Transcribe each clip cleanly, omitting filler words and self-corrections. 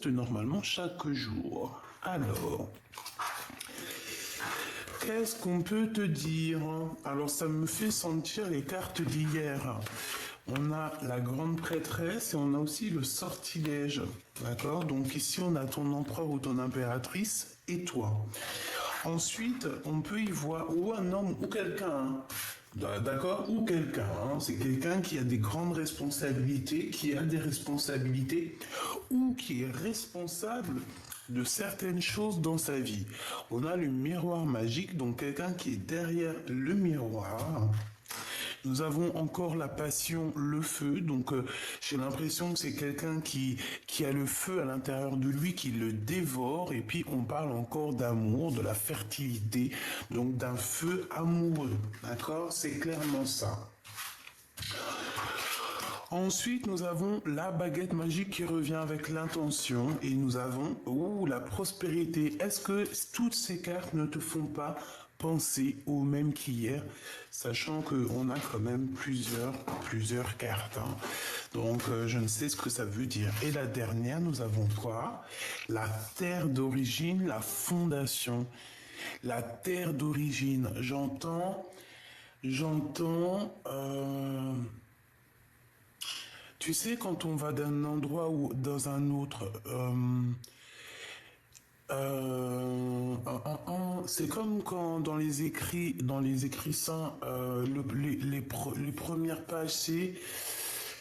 normalement chaque jour. Alors, qu'est-ce qu'on peut te dire? Alors, ça me fait sentir les cartes d'hier. On a la grande prêtresse et on a aussi le sortilège. D'accord? Donc ici, on a ton empereur ou ton impératrice et toi. Ensuite, on peut y voir ou un homme ou quelqu'un. D'accord? Ou quelqu'un. C'est quelqu'un qui a des grandes responsabilités, qui a des responsabilités ou qui est responsable de certaines choses dans sa vie. On a le miroir magique, donc quelqu'un qui est derrière le miroir. Nous avons encore la passion, le feu. Donc, j'ai l'impression que c'est quelqu'un qui a le feu à l'intérieur de lui, qui le dévore. Et puis, on parle encore d'amour, de la fertilité. Donc, d'un feu amoureux. D'accord? C'est clairement ça. Ensuite, nous avons la baguette magique qui revient avec l'intention. Et nous avons la prospérité. Est-ce que toutes ces cartes ne te font pas penser au même qu'hier, sachant qu'on a quand même plusieurs cartes. Donc, je ne sais ce que ça veut dire. Et la dernière, nous avons quoi? La terre d'origine, la fondation. La terre d'origine. J'entends... Tu sais, quand on va d'un endroit ou dans un autre... c'est comme quand dans les écrits saints, les premières pages, c'est...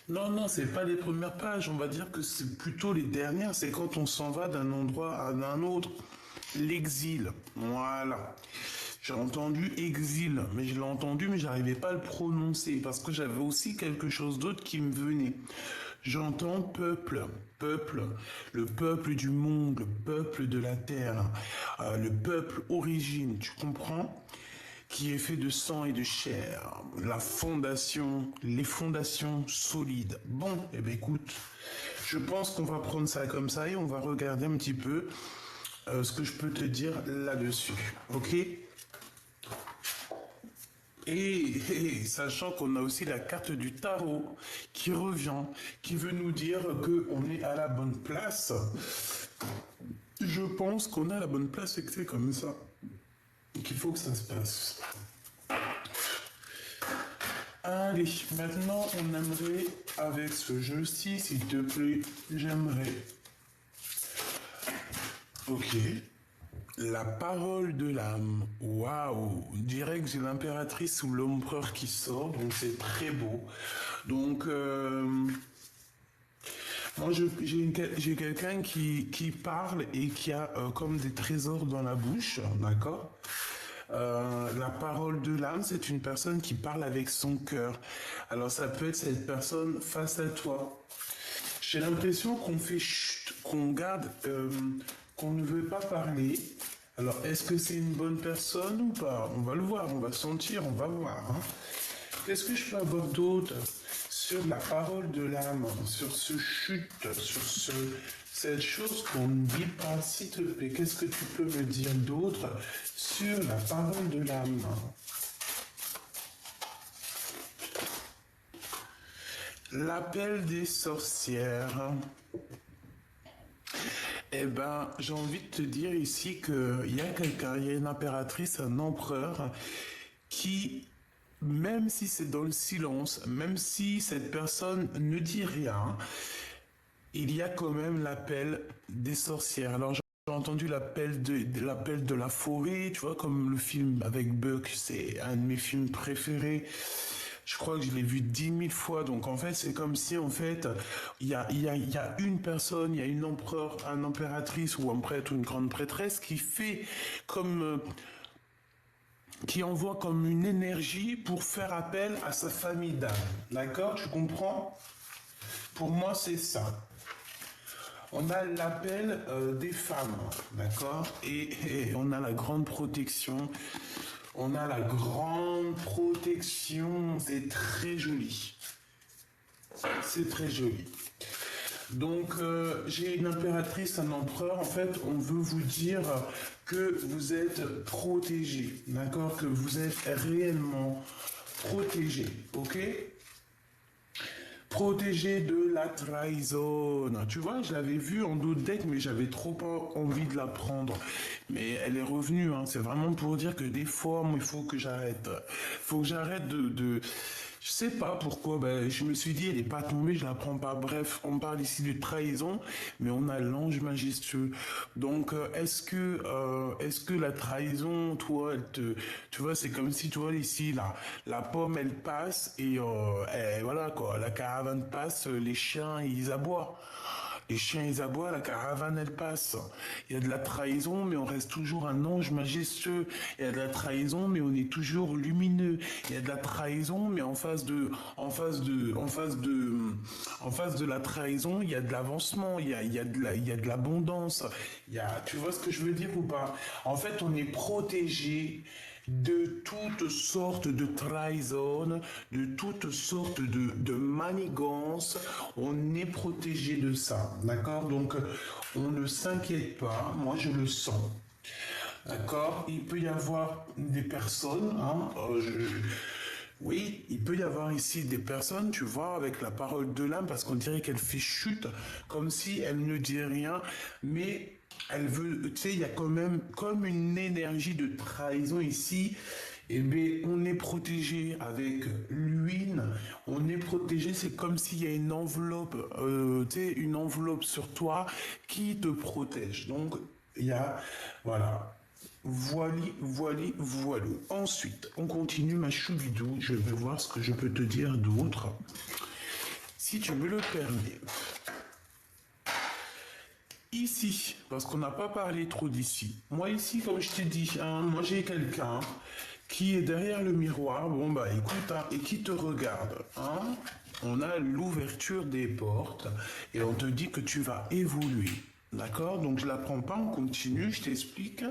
Non, c'est pas les premières pages, on va dire que c'est plutôt les dernières, c'est quand on s'en va d'un endroit à un autre. L'exil, voilà. J'ai entendu exil, mais je l'ai entendu, mais j'arrivais pas à le prononcer, parce que j'avais aussi quelque chose d'autre qui me venait. J'entends peuple, le peuple du monde, le peuple de la terre, le peuple origine, tu comprends? Qui est fait de sang et de chair, la fondation, les fondations solides. Bon, eh bien écoute, je pense qu'on va prendre ça comme ça et on va regarder un petit peu ce que je peux te dire là-dessus, ok? Et sachant qu'on a aussi la carte du tarot qui revient, qui veut nous dire qu'on est à la bonne place. Je pense qu'on est à la bonne place et que c'est comme ça. Donc il faut que ça se passe. Allez, maintenant on aimerait, avec ce jeu-ci, s'il te plaît, j'aimerais... Ok. La parole de l'âme. Waouh! On dirait que j'ai l'impératrice ou l'empereur qui sort, donc c'est très beau. Donc, moi, j'ai quelqu'un qui parle et qui a comme des trésors dans la bouche, d'accord? La parole de l'âme, c'est une personne qui parle avec son cœur. Alors, ça peut être cette personne face à toi. J'ai l'impression qu'on fait chut, qu'on garde, qu'on ne veut pas parler. Alors, est-ce que c'est une bonne personne ou pas? On va le voir, on va sentir, on va voir. Qu'est-ce que je peux avoir d'autre sur la parole de l'âme, sur ce chute, sur cette chose qu'on ne dit pas, s'il te plaît? Qu'est-ce que tu peux me dire d'autre sur la parole de l'âme? L'appel des sorcières. Eh ben, j'ai envie de te dire ici qu'il y a quelqu'un, il y a une impératrice, un empereur, qui, même si c'est dans le silence, même si cette personne ne dit rien, il y a quand même l'appel des sorcières. Alors, j'ai entendu l'appel de la forêt, tu vois, comme le film avec Buck, c'est un de mes films préférés. Je crois que je l'ai vu 10 000 fois. Donc, en fait, c'est comme si, en fait, il y a une personne, il y a une empereur, une impératrice ou un prêtre ou une grande prêtresse qui fait comme... qui envoie comme une énergie pour faire appel à sa famille d'âme. D'accord? Tu comprends? Pour moi, c'est ça. On a l'appel des femmes, d'accord? Et on a la grande protection. On a la grande protection. C'est très joli. C'est très joli. Donc, j'ai une impératrice, un empereur. En fait, on veut vous dire que vous êtes protégé, d'accord? Que vous êtes réellement protégé, ok? Protégé de la trahison. Tu vois, je l'avais vue en dos de deck, mais j'avais trop pas envie de la prendre. Mais elle est revenue, hein. C'est vraiment pour dire que des fois, moi, il faut que j'arrête. Faut que j'arrête je sais pas pourquoi, ben, je me suis dit, elle est pas tombée, je la prends pas. Bref, on parle ici de trahison, mais on a l'ange majestueux. Donc, est-ce que la trahison, toi, tu vois, c'est comme si, tu vois, ici, la pomme, elle passe et voilà, quoi, la caravane passe, les chiens, ils aboient. Les chiens, ils aboient, la caravane, elle passe. Il y a de la trahison, mais on reste toujours un ange majestueux. Il y a de la trahison, mais on est toujours lumineux. Il y a de la trahison, mais en face de la trahison, il y a de l'avancement, il y a de l'abondance. Tu vois ce que je veux dire ou pas? En fait, on est protégé de toutes sortes de trahison, de toutes sortes de manigances. On est protégé de ça, d'accord? Donc, on ne s'inquiète pas. Moi, je le sens. D'accord? Il peut y avoir des personnes, hein, oui, il peut y avoir ici des personnes, tu vois, avec la parole de l'âme, parce qu'on dirait qu'elle fait chute, comme si elle ne dit rien, mais elle veut, tu sais, il y a quand même comme une énergie de trahison ici. Eh bien, on est protégé avec l'huile, on est protégé, c'est comme s'il y a une enveloppe, tu sais, une enveloppe sur toi qui te protège. Donc, il y a, voilà. Voilou. Ensuite, on continue ma choubidou. Je vais voir ce que je peux te dire d'autre. Si tu me le permets. Ici, parce qu'on n'a pas parlé trop d'ici. Moi ici, comme je t'ai dit, hein, moi j'ai quelqu'un qui est derrière le miroir, bon bah écoute, hein, et qui te regarde. Hein. On a l'ouverture des portes et on te dit que tu vas évoluer. D'accord? Donc je la prends pas, on continue, je t'explique.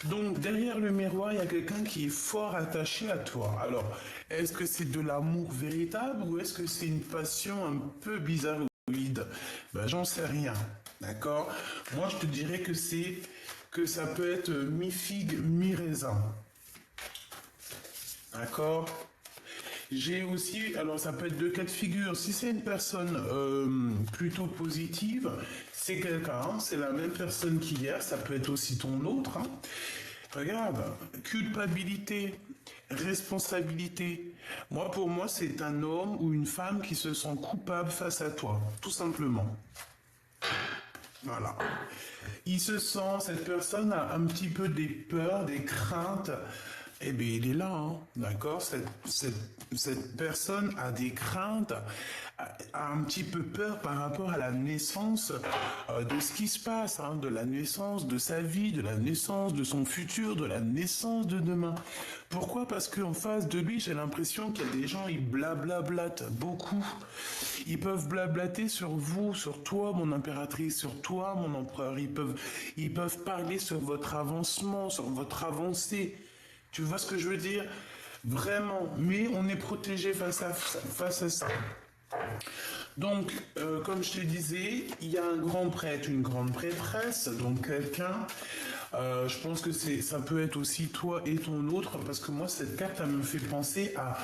Donc derrière le miroir, il y a quelqu'un qui est fort attaché à toi. Alors, est-ce que c'est de l'amour véritable ou est-ce que c'est une passion un peu bizarroïde? Ben j'en sais rien. D'accord? Moi je te dirais que ça peut être mi-figue, mi-raisin. D'accord? J'ai aussi, alors ça peut être deux cas de figure. Si c'est une personne plutôt positive, c'est quelqu'un, hein, c'est la même personne qu'hier, ça peut être aussi ton autre. Hein. Regarde, culpabilité, responsabilité. Moi, pour moi, c'est un homme ou une femme qui se sent coupable face à toi, tout simplement. Voilà. Il se sent, cette personne a un petit peu des peurs, des craintes. Eh bien, il est là, hein, d'accord? Cette personne a des craintes, a un petit peu peur par rapport à la naissance de ce qui se passe, hein, de la naissance de sa vie, de la naissance de son futur, de la naissance de demain. Pourquoi? Parce qu'en face de lui, j'ai l'impression qu'il y a des gens, ils blablablatent beaucoup. Ils peuvent blablater sur vous, sur toi, mon impératrice, sur toi, mon empereur. Ils peuvent parler sur votre avancement, sur votre avancée. Tu vois ce que je veux dire? Vraiment. Mais on est protégé face à ça. Donc, comme je te disais, il y a un grand prêtre, une grande prêtresse, donc quelqu'un. Je pense que ça peut être aussi toi et ton autre, parce que moi, cette carte, elle me fait penser à,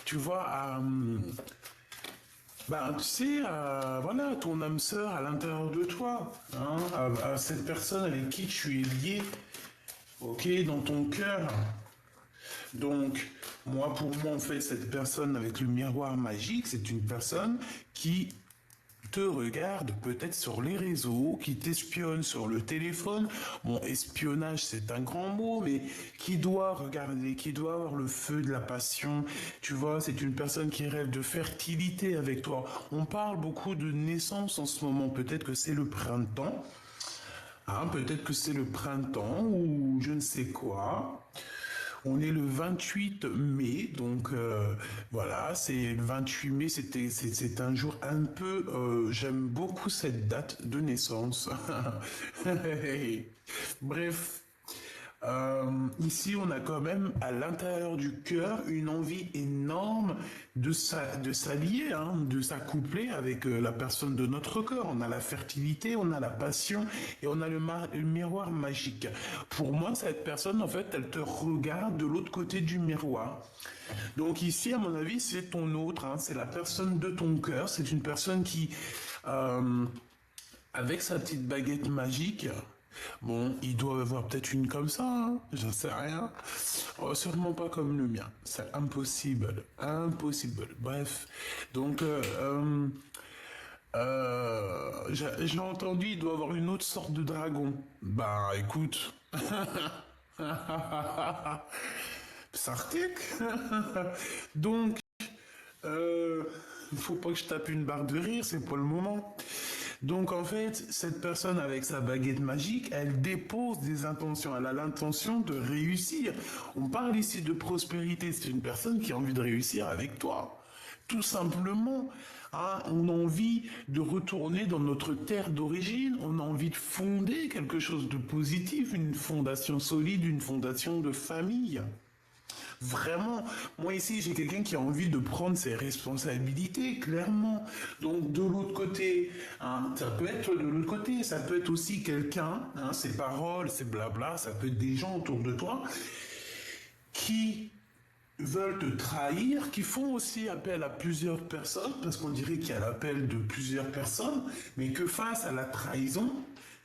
tu vois, tu sais, voilà, ton âme sœur à l'intérieur de toi, hein, à cette personne avec qui tu es lié, ok, dans ton cœur. Donc, pour moi, en fait, cette personne avec le miroir magique, c'est une personne qui te regarde peut-être sur les réseaux, qui t'espionne sur le téléphone. Bon, espionnage, c'est un grand mot, mais qui doit regarder, qui doit avoir le feu de la passion. Tu vois, c'est une personne qui rêve de fertilité avec toi. On parle beaucoup de naissance en ce moment. Peut-être que c'est le printemps. Hein, peut-être que c'est le printemps ou je ne sais quoi. On est le 28 mai, donc voilà, c'est le 28 mai, c'est un jour un peu, j'aime beaucoup cette date de naissance. Bref, Ici, on a quand même à l'intérieur du cœur une envie énorme de s'allier, hein, de s'accoupler avec la personne de notre cœur. On a la fertilité, on a la passion et on a le miroir magique. Pour moi, cette personne, en fait, elle te regarde de l'autre côté du miroir. Donc ici, à mon avis, c'est ton autre, hein, c'est la personne de ton cœur. C'est une personne qui, euh, avec sa petite baguette magique, bon, il doit avoir peut-être une comme ça, hein, j'en sais rien. Oh, sûrement pas comme le mien. C'est impossible. Impossible. Bref. Donc, j'ai entendu, il doit avoir une autre sorte de dragon. Bah, écoute. Sartek. Donc, euh, il faut pas que je tape une barre de rire, c'est pas le moment. Donc en fait, cette personne avec sa baguette magique, elle dépose des intentions. Elle a l'intention de réussir. On parle ici de prospérité. C'est une personne qui a envie de réussir avec toi. Tout simplement. Hein, on a envie de retourner dans notre terre d'origine. On a envie de fonder quelque chose de positif, une fondation solide, une fondation de famille. Vraiment, moi ici, j'ai quelqu'un qui a envie de prendre ses responsabilités, clairement. Donc, de l'autre côté, hein, ça peut être de l'autre côté, ça peut être aussi quelqu'un, hein, ses paroles, ses blabla, ça peut être des gens autour de toi qui veulent te trahir, qui font aussi appel à plusieurs personnes, parce qu'on dirait qu'il y a l'appel de plusieurs personnes, mais que face à la trahison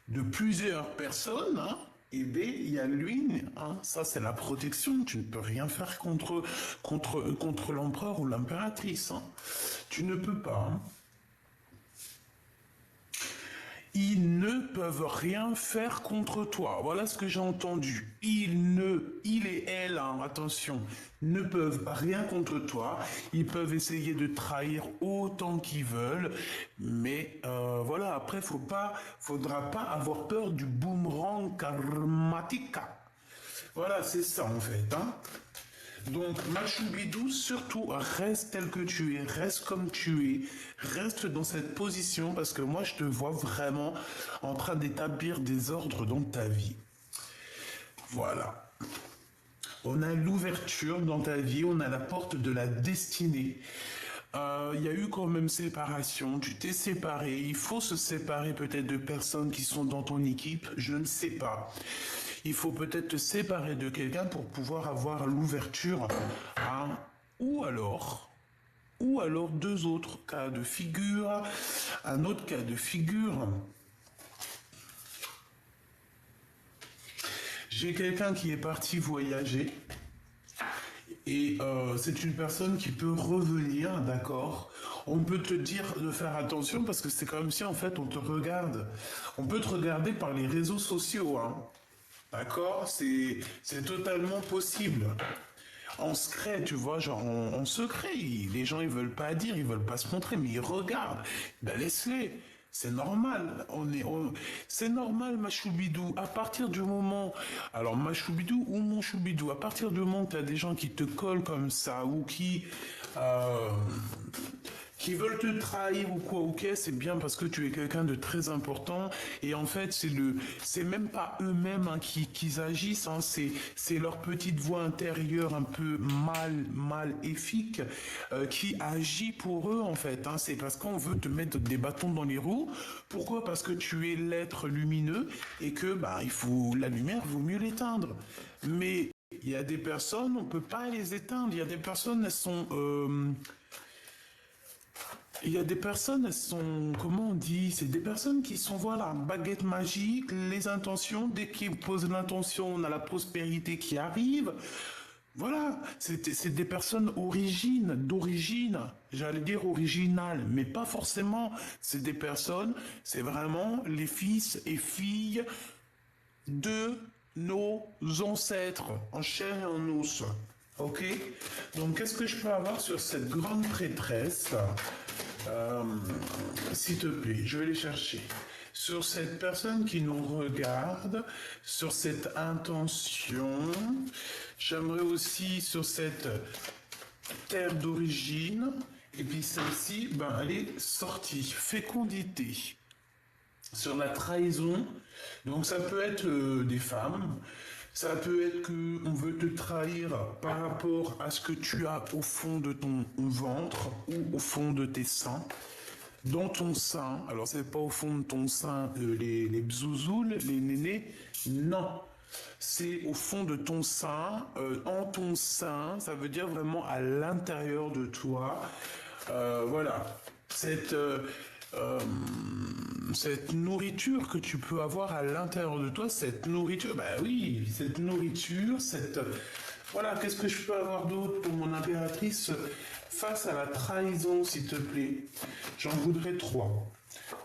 de plusieurs personnes, hein, eh bien, il y a lui, hein, ça c'est la protection, tu ne peux rien faire contre l'empereur ou l'impératrice, hein. Tu ne peux pas, hein. Ils ne peuvent rien faire contre toi. Voilà ce que j'ai entendu. Il et elle, hein, attention, ne peuvent rien contre toi. Ils peuvent essayer de trahir autant qu'ils veulent, mais voilà. Après, faudra pas avoir peur du boomerang karmatique. Voilà, c'est ça en fait, hein. Donc, Machoubidou, surtout, reste tel que tu es, reste comme tu es, reste dans cette position parce que moi, je te vois vraiment en train d'établir des ordres dans ta vie. Voilà. On a l'ouverture dans ta vie, on a la porte de la destinée. Il y a eu quand même séparation, tu t'es séparé, il faut se séparer peut-être de personnes qui sont dans ton équipe, je ne sais pas. Il faut peut-être te séparer de quelqu'un pour pouvoir avoir l'ouverture, hein. Ou alors deux autres cas de figure, un autre cas de figure. J'ai quelqu'un qui est parti voyager. Et c'est une personne qui peut revenir, d'accord. On peut te dire de faire attention parce que c'est comme si en fait on te regarde. On peut te regarder par les réseaux sociaux, hein. D'accord. C'est totalement possible. En secret, tu vois, genre en secret. Les gens ils veulent pas dire, ils veulent pas se montrer, mais ils regardent. Ben laisse-les. C'est normal, c'est normal, ma choubidou. À partir du moment, alors ma choubidou ou mon choubidou, à partir du moment que tu as des gens qui te collent comme ça ou euh, qui veulent te trahir ou quoi, ok, c'est bien parce que tu es quelqu'un de très important et en fait c'est même pas eux-mêmes hein, qui agissent, hein, c'est leur petite voix intérieure un peu maléfique qui agit pour eux en fait, hein, c'est parce qu'on veut te mettre des bâtons dans les roues. Pourquoi? Parce que tu es l'être lumineux et que bah il faut la lumière, vaut mieux l'éteindre. Mais il y a des personnes, on peut pas les éteindre. Il y a des personnes, elles sont il y a des personnes, elles sont, comment on dit, c'est des personnes qui sont, voilà, baguette magique, les intentions, dès qu'ils posent l'intention, on a la prospérité qui arrive. Voilà, c'est des personnes d'origine, j'allais dire originale, mais pas forcément. C'est des personnes, c'est vraiment les fils et filles de nos ancêtres, en chair et en os. Ok. Donc, qu'est-ce que je peux avoir sur cette grande prêtresse? Euh, S'il te plaît, je vais les chercher. Sur cette personne qui nous regarde, sur cette intention, j'aimerais aussi sur cette terre d'origine, et puis celle-ci, ben, elle est sortie. Fécondité. Sur la trahison, donc ça peut être des femmes, Ça peut être que on veut te trahir par rapport à ce que tu as au fond de ton ventre ou au fond de tes seins. Dans ton sein, alors c'est pas au fond de ton sein les bzouzoules, les nénés, non. C'est au fond de ton sein, en ton sein, ça veut dire vraiment à l'intérieur de toi. Voilà, cette, euh, cette nourriture que tu peux avoir à l'intérieur de toi, cette nourriture, bah oui, cette nourriture, cette... Voilà, qu'est-ce que je peux avoir d'autre pour mon impératrice face à la trahison, s'il te plaît? J'en voudrais trois.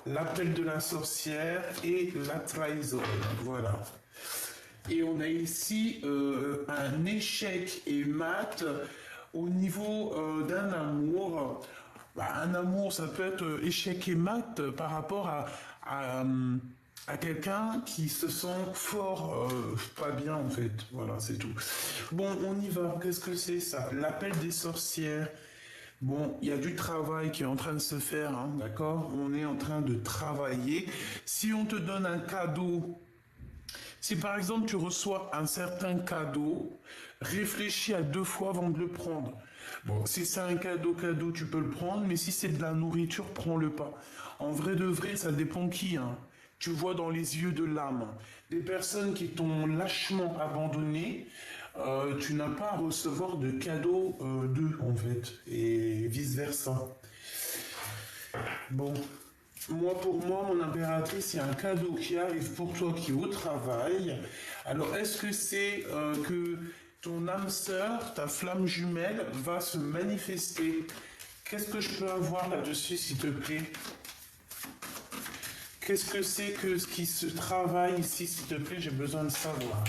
L'appel de la sorcière et la trahison. Voilà. Et on a ici un échec et mat au niveau d'un amour. Bah, un amour, ça peut être échec et mat par rapport à quelqu'un qui se sent fort, pas bien en fait. Voilà, c'est tout. Bon, on y va. Qu'est-ce que c'est ça? L'appel des sorcières. Bon, il y a du travail qui est en train de se faire, hein, d'accord? On est en train de travailler. Si on te donne un cadeau, si par exemple tu reçois un certain cadeau, réfléchis à deux fois avant de le prendre. Bon, si c'est un cadeau, tu peux le prendre, mais si c'est de la nourriture, prends-le pas. En vrai de vrai, ça dépend qui, hein. Tu vois dans les yeux de l'âme. Des personnes qui t'ont lâchement abandonné, tu n'as pas à recevoir de cadeaux d'eux, en fait, et vice-versa. Bon, pour moi, mon impératrice, il y a un cadeau qui arrive pour toi qui est au travail. Alors, est-ce que c'est que ton âme sœur, ta flamme jumelle, va se manifester? Qu'est-ce que je peux avoir là-dessus, s'il te plaît? Qu'est-ce que c'est que ce qui se travaille ici, s'il te plaît? J'ai besoin de savoir.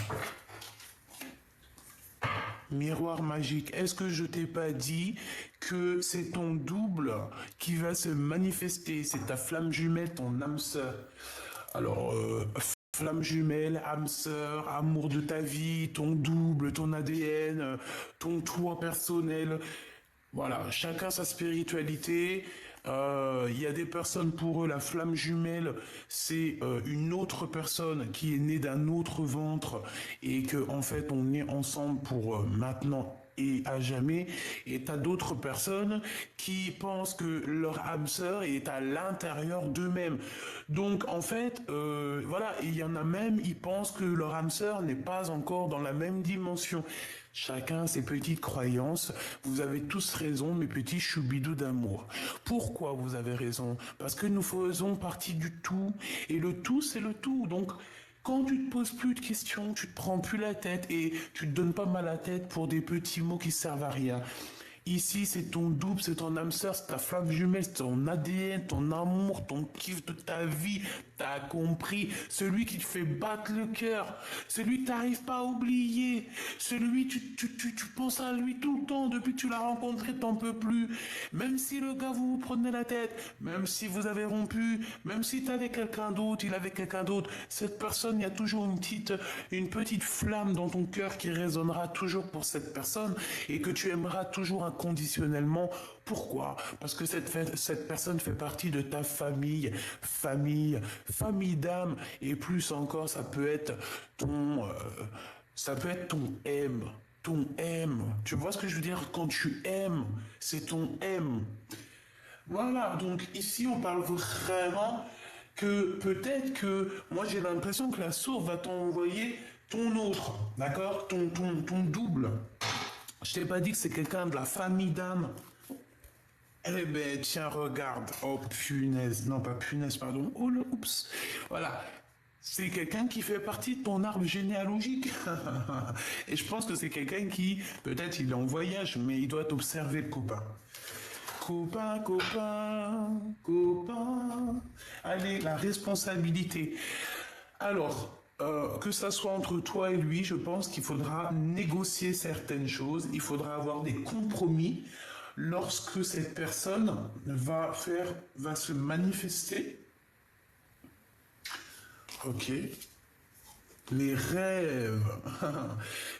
Miroir magique, est-ce que je t'ai pas dit que c'est ton double qui va se manifester? C'est ta flamme jumelle, ton âme sœur. Alors, flamme jumelle, âme sœur, amour de ta vie, ton double, ton ADN, ton toi personnel. Voilà, chacun sa spiritualité. Il y a des personnes, pour eux, la flamme jumelle, c'est une autre personne qui est née d'un autre ventre et que en fait on est ensemble pour maintenant et à jamais. Et t'as d'autres personnes qui pensent que leur âme sœur est à l'intérieur d'eux-mêmes. Donc en fait, voilà, il y en a même, ils pensent que leur âme sœur n'est pas encore dans la même dimension. Chacun ses petites croyances. Vous avez tous raison, mes petits choubidous d'amour. Pourquoi vous avez raison? Parce que nous faisons partie du tout. Et le tout, c'est le tout. Donc, quand tu te poses plus de questions, tu te prends plus la tête et tu te donnes pas mal la tête pour des petits mots qui servent à rien. Ici, c'est ton double, c'est ton âme sœur, c'est ta flamme jumelle, c'est ton ADN, ton amour, ton kiff de ta vie. T'as compris? Celui qui te fait battre le cœur, celui que t'arrives pas à oublier, celui tu penses à lui tout le temps depuis que tu l'as rencontré, t'en peux plus. Même si le gars vous prenez la tête, même si vous avez rompu, même si t'avais quelqu'un d'autre, il avait quelqu'un d'autre, cette personne, il y a toujours une petite flamme dans ton cœur qui résonnera toujours pour cette personne et que tu aimeras toujours inconditionnellement. Pourquoi? Parce que cette personne fait partie de ta famille d'âme, et plus encore, ça peut être ton M. Ton M. Tu vois ce que je veux dire? Quand tu aimes, c'est ton M. Voilà, donc ici on parle vraiment que peut-être que moi j'ai l'impression que la source va t'envoyer ton autre, d'accord? Ton double. Je t'ai pas dit que c'est quelqu'un de la famille d'âme. Eh ben, tiens, regarde. Oh, punaise. Non, pas punaise, pardon. Oh, le oups. Voilà. C'est quelqu'un qui fait partie de ton arbre généalogique. Et je pense que c'est quelqu'un qui, peut-être il est en voyage, mais il doit t'observer, le copain. Copain, copain, copain. Allez, la responsabilité. Alors, que ça soit entre toi et lui, je pense qu'il faudra négocier certaines choses. Il faudra avoir des compromis lorsque cette personne va se manifester. Ok. Les rêves.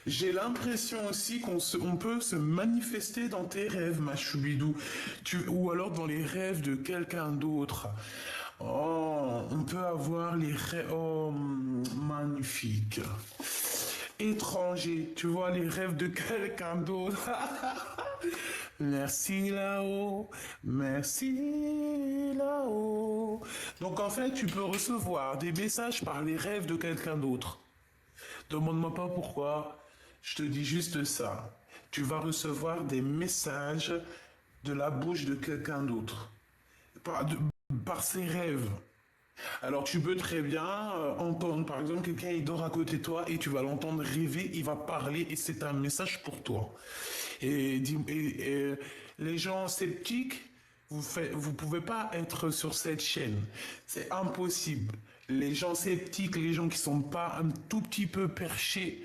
J'ai l'impression aussi on peut se manifester dans tes rêves, ma choubidou. Ou alors dans les rêves de quelqu'un d'autre. Oh, on peut avoir les rêves. Oh, magnifique. étranger. Tu vois les rêves de quelqu'un d'autre. Merci là-haut, merci là-haut. Donc en fait, tu peux recevoir des messages par les rêves de quelqu'un d'autre. Demande-moi pas pourquoi, je te dis juste ça. Tu vas recevoir des messages de la bouche de quelqu'un d'autre. Par ses rêves. Alors tu peux très bien entendre, par exemple, quelqu'un il dort à côté de toi et tu vas l'entendre rêver, il va parler et c'est un message pour toi. Et les gens sceptiques, vous pouvez pas être sur cette chaîne. C'est impossible. Les gens sceptiques, les gens qui sont pas un tout petit peu perchés,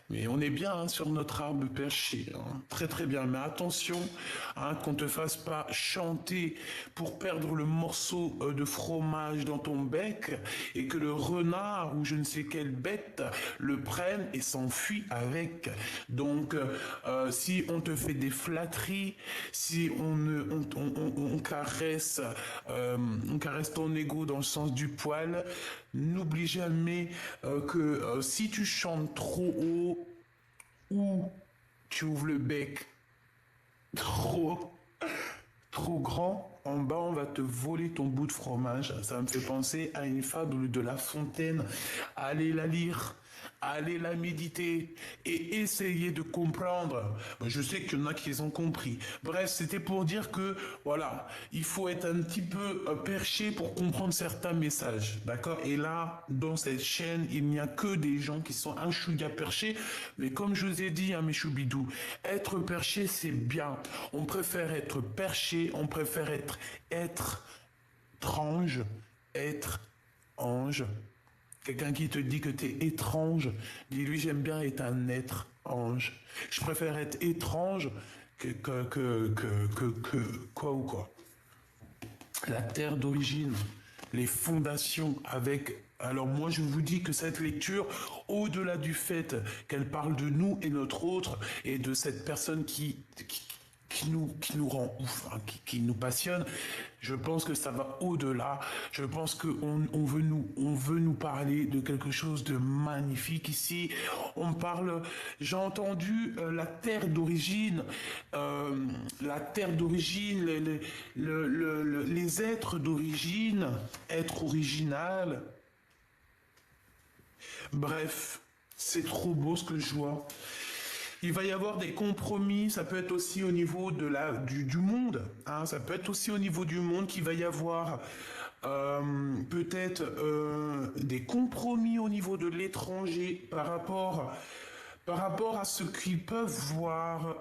mais on est bien hein, sur notre arbre perché, hein. Très très bien. Mais attention, hein, qu'on te fasse pas chanter pour perdre le morceau de fromage dans ton bec et que le renard ou je ne sais quelle bête le prenne et s'enfuit avec. Donc, si on te fait des flatteries, si on caresse ton ego dans le sens du poil, n'oublie jamais que si tu chantes trop haut ou tu ouvres le bec trop, trop grand, en bas on va te voler ton bout de fromage. Ça me fait penser à une fable de La Fontaine. Allez la lire. Allez la méditer et essayer de comprendre. Je sais qu'il y en a qui les ont compris. Bref, c'était pour dire que, voilà, il faut être un petit peu perché pour comprendre certains messages, d'accord? Et là, dans cette chaîne, il n'y a que des gens qui sont un chouïa perchés. Mais comme je vous ai dit, hein, mes choubidous, être perché, c'est bien. On préfère être perché, on préfère être étrange, être ange. Quelqu'un qui te dit que tu es étrange, dis-lui j'aime bien être un être ange. Je préfère être étrange que quoi ou quoi. La terre d'origine, les fondations avec... Alors moi je vous dis que cette lecture, au-delà du fait qu'elle parle de nous et notre autre, et de cette personne qui nous rend ouf, hein, qui nous passionne, je pense que ça va au-delà. Je pense qu'on veut nous parler de quelque chose de magnifique ici. On parle, j'ai entendu la terre d'origine, les êtres d'origine, être original. Bref, c'est trop beau ce que je vois. Il va y avoir des compromis, ça peut être aussi au niveau du monde, hein, ça peut être aussi au niveau du monde qu'il va y avoir peut-être des compromis au niveau de l'étranger par rapport à ce qu'ils peuvent voir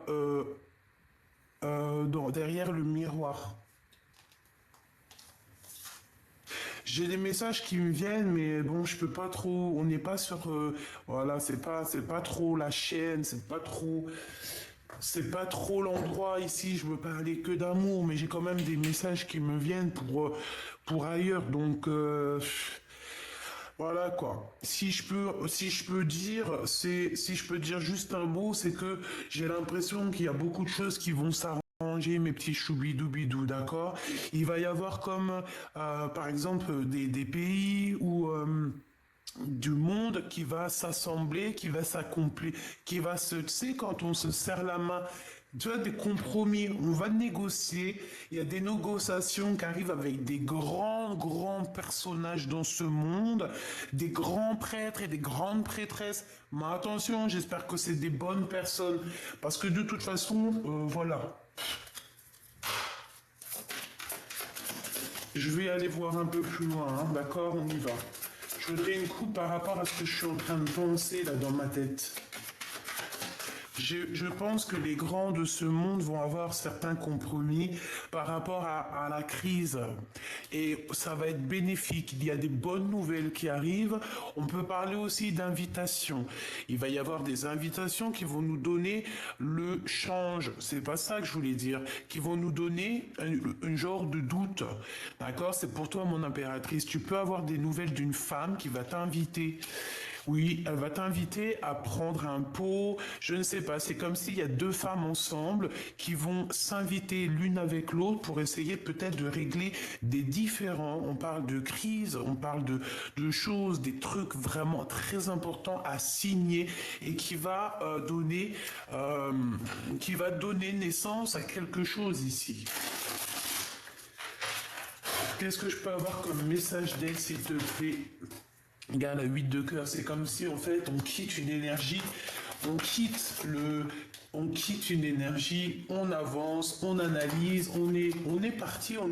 derrière le miroir. J'ai des messages qui me viennent, mais bon, je peux pas trop. On n'est pas sur, voilà, c'est pas trop la chaîne, c'est pas trop l'endroit ici. Je veux parler que d'amour, mais j'ai quand même des messages qui me viennent pour ailleurs. Donc voilà quoi. Si je peux dire juste un mot, c'est que j'ai l'impression qu'il y a beaucoup de choses qui vont s'arranger, mes petits choubidoubidou, d'accord? Il va y avoir comme, par exemple, des pays ou du monde qui va s'assembler, qui va s'accomplir, tu sais, quand on se serre la main, tu vois, des compromis, on va négocier, il y a des négociations qui arrivent avec des grands personnages dans ce monde, des grands prêtres et des grandes prêtresses, mais attention, j'espère que c'est des bonnes personnes, parce que de toute façon, voilà. Je vais aller voir un peu plus loin, hein, d'accord, on y va. Je voudrais une coupe par rapport à ce que je suis en train de penser là dans ma tête. Je pense que les grands de ce monde vont avoir certains compromis par rapport à la crise. Et ça va être bénéfique. Il y a des bonnes nouvelles qui arrivent. On peut parler aussi d'invitations. Il va y avoir des invitations qui vont nous donner le change. C'est pas ça que je voulais dire. Qui vont nous donner un genre de doute. D'accord? C'est pour toi, mon impératrice. Tu peux avoir des nouvelles d'une femme qui va t'inviter. Oui, elle va t'inviter à prendre un pot, je ne sais pas, c'est comme s'il y a deux femmes ensemble qui vont s'inviter l'une avec l'autre pour essayer peut-être de régler des différends. On parle de crise, on parle de choses, des trucs vraiment très importants à signer et euh, qui va donner naissance à quelque chose ici. Qu'est-ce que je peux avoir comme message d'aide, s'il te plaît? Regarde la 8 de cœur, c'est comme si en fait on quitte une énergie, on quitte le, on quitte une énergie, on avance, on analyse, on est parti, on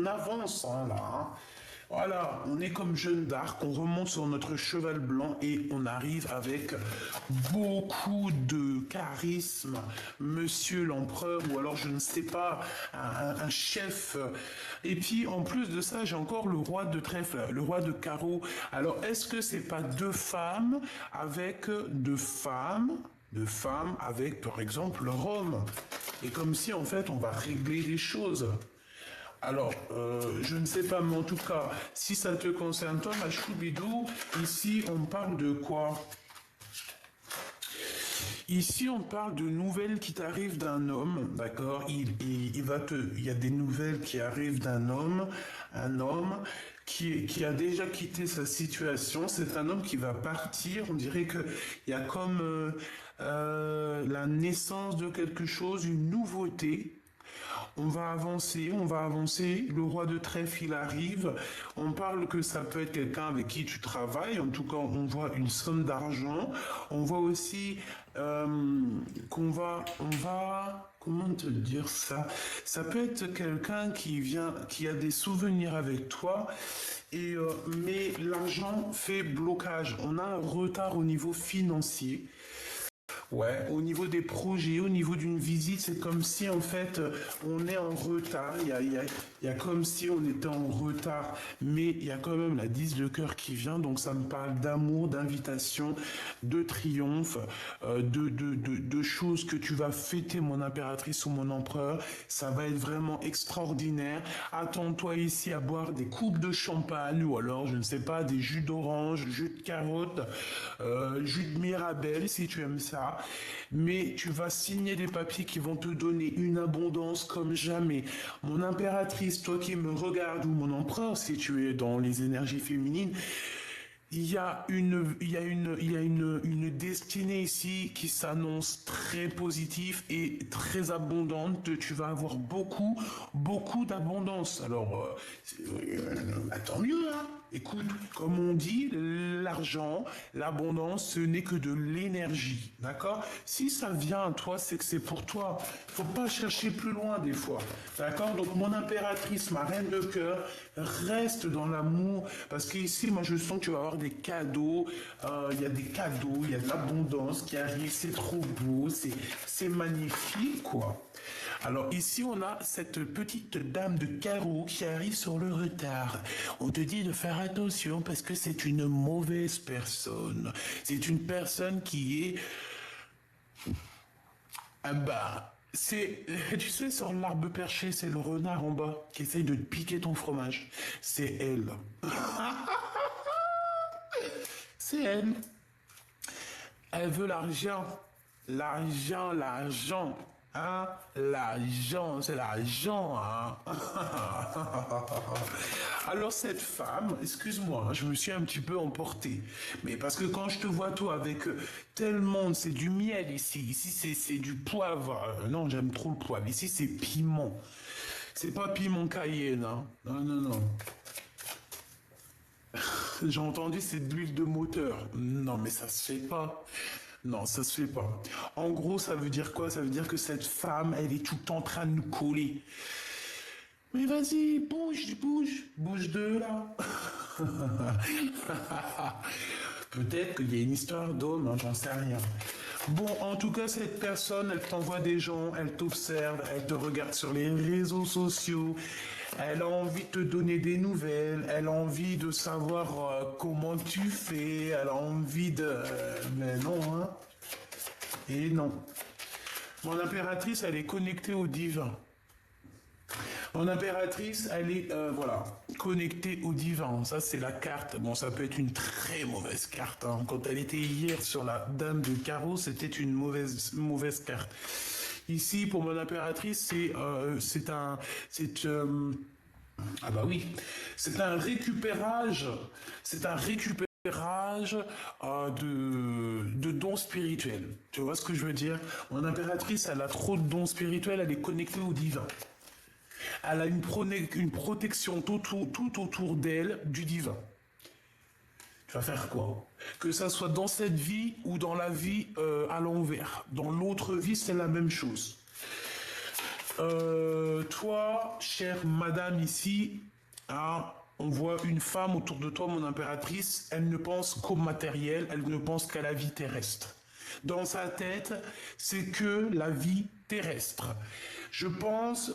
avance hein, là. Hein. Voilà, on est comme Jeanne d'Arc, on remonte sur notre cheval blanc et on arrive avec beaucoup de charisme, monsieur l'empereur, ou alors je ne sais pas, un chef. Et puis en plus de ça, j'ai encore le roi de trèfle, le roi de carreau. Alors est-ce que c'est pas deux femmes avec par exemple Rome? Et comme si en fait on va régler les choses. Alors, je ne sais pas, mais en tout cas, si ça te concerne toi, ma choubidou, ici on parle de quoi? Ici, on parle de nouvelles qui t'arrivent d'un homme, d'accord? Il y a des nouvelles qui arrivent d'un homme, un homme qui a déjà quitté sa situation. C'est un homme qui va partir. On dirait que il y a comme la naissance de quelque chose, une nouveauté. On va avancer, on va avancer. Le roi de trèfle, il arrive. On parle que ça peut être quelqu'un avec qui tu travailles. En tout cas, on voit une somme d'argent. On voit aussi comment te dire ça? Ça peut être quelqu'un qui a des souvenirs avec toi. Mais l'argent fait blocage. On a un retard au niveau financier. Ouais, au niveau des projets, au niveau d'une visite, c'est comme si en fait on est en retard. Il y a comme si on était en retard, mais il y a quand même la 10 de cœur qui vient, donc ça me parle d'amour, d'invitation, de triomphe, de choses que tu vas fêter, mon impératrice ou mon empereur. Ça va être vraiment extraordinaire. Attends-toi ici à boire des coupes de champagne ou alors, je ne sais pas, des jus d'orange, jus de carotte, jus de mirabelle si tu aimes ça. Mais tu vas signer des papiers qui vont te donner une abondance comme jamais. Mon impératrice, toi qui me regardes, ou mon empereur, si tu es dans les énergies féminines, il y a une destinée ici qui s'annonce très positive et très abondante. Tu vas avoir beaucoup d'abondance. Alors, tant mieux, hein. Écoute, comme on dit, l'argent, l'abondance, ce n'est que de l'énergie, d'accord? Si ça vient à toi, c'est que c'est pour toi. Faut pas chercher plus loin des fois, d'accord? Donc mon impératrice, ma reine de cœur, reste dans l'amour, parce qu'ici, moi, je sens que tu vas avoir des cadeaux. Il y a des cadeaux, il y a de l'abondance qui arrive. C'est trop beau, c'est magnifique, quoi. Alors ici, on a cette petite dame de carreau qui arrive sur le retard. On te dit de faire attention parce que c'est une mauvaise personne. C'est une personne qui est... Ah bah, tu sais, sur l'arbre perché, c'est le renard en bas qui essaye de te piquer ton fromage. C'est elle. C'est elle. Elle veut l'argent. L'argent. Hein? L'argent, c'est l'argent. Hein? Alors cette femme, excuse-moi, hein, je me suis un petit peu emporté. Mais parce que quand je te vois toi avec tellement, c'est du miel ici. Ici c'est du poivre. Non, j'aime trop le poivre. Ici c'est piment. C'est pas piment cayenne. Hein? Non, non, non. J'ai entendu c'est de l'huile de moteur. Non, mais ça se fait pas. Non, ça se fait pas. En gros, ça veut dire quoi? Ça veut dire que cette femme, elle est tout le temps en train de nous coller. Mais vas-y, bouge de là. Peut-être qu'il y a une histoire d'homme, hein, j'en sais rien. Bon, en tout cas, cette personne, elle t'envoie des gens, elle t'observe, elle te regarde sur les réseaux sociaux, elle a envie de te donner des nouvelles, elle a envie de savoir comment tu fais, elle a envie de... mais non, hein. Et non. Mon impératrice, elle est connectée au divin. Mon impératrice, elle est, voilà, connectée au divin. Ça, c'est la carte. Bon, ça peut être une très mauvaise carte, hein. Quand elle était hier sur la dame de carreau, c'était une mauvaise carte. Ici, pour mon impératrice, ah bah oui, c'est un récupérage de dons spirituels. Tu vois ce que je veux dire? Mon impératrice, elle a trop de dons spirituels, elle est connectée au divin. Elle a une protection tout autour d'elle du divin. Tu vas faire quoi? Que ça soit dans cette vie ou dans la vie à l'envers. Dans l'autre vie, c'est la même chose. Toi, chère madame ici, hein, on voit une femme autour de toi, mon impératrice, elle ne pense qu'au matériel, elle ne pense qu'à la vie terrestre. Dans sa tête, c'est que la vie terrestre. Je pense,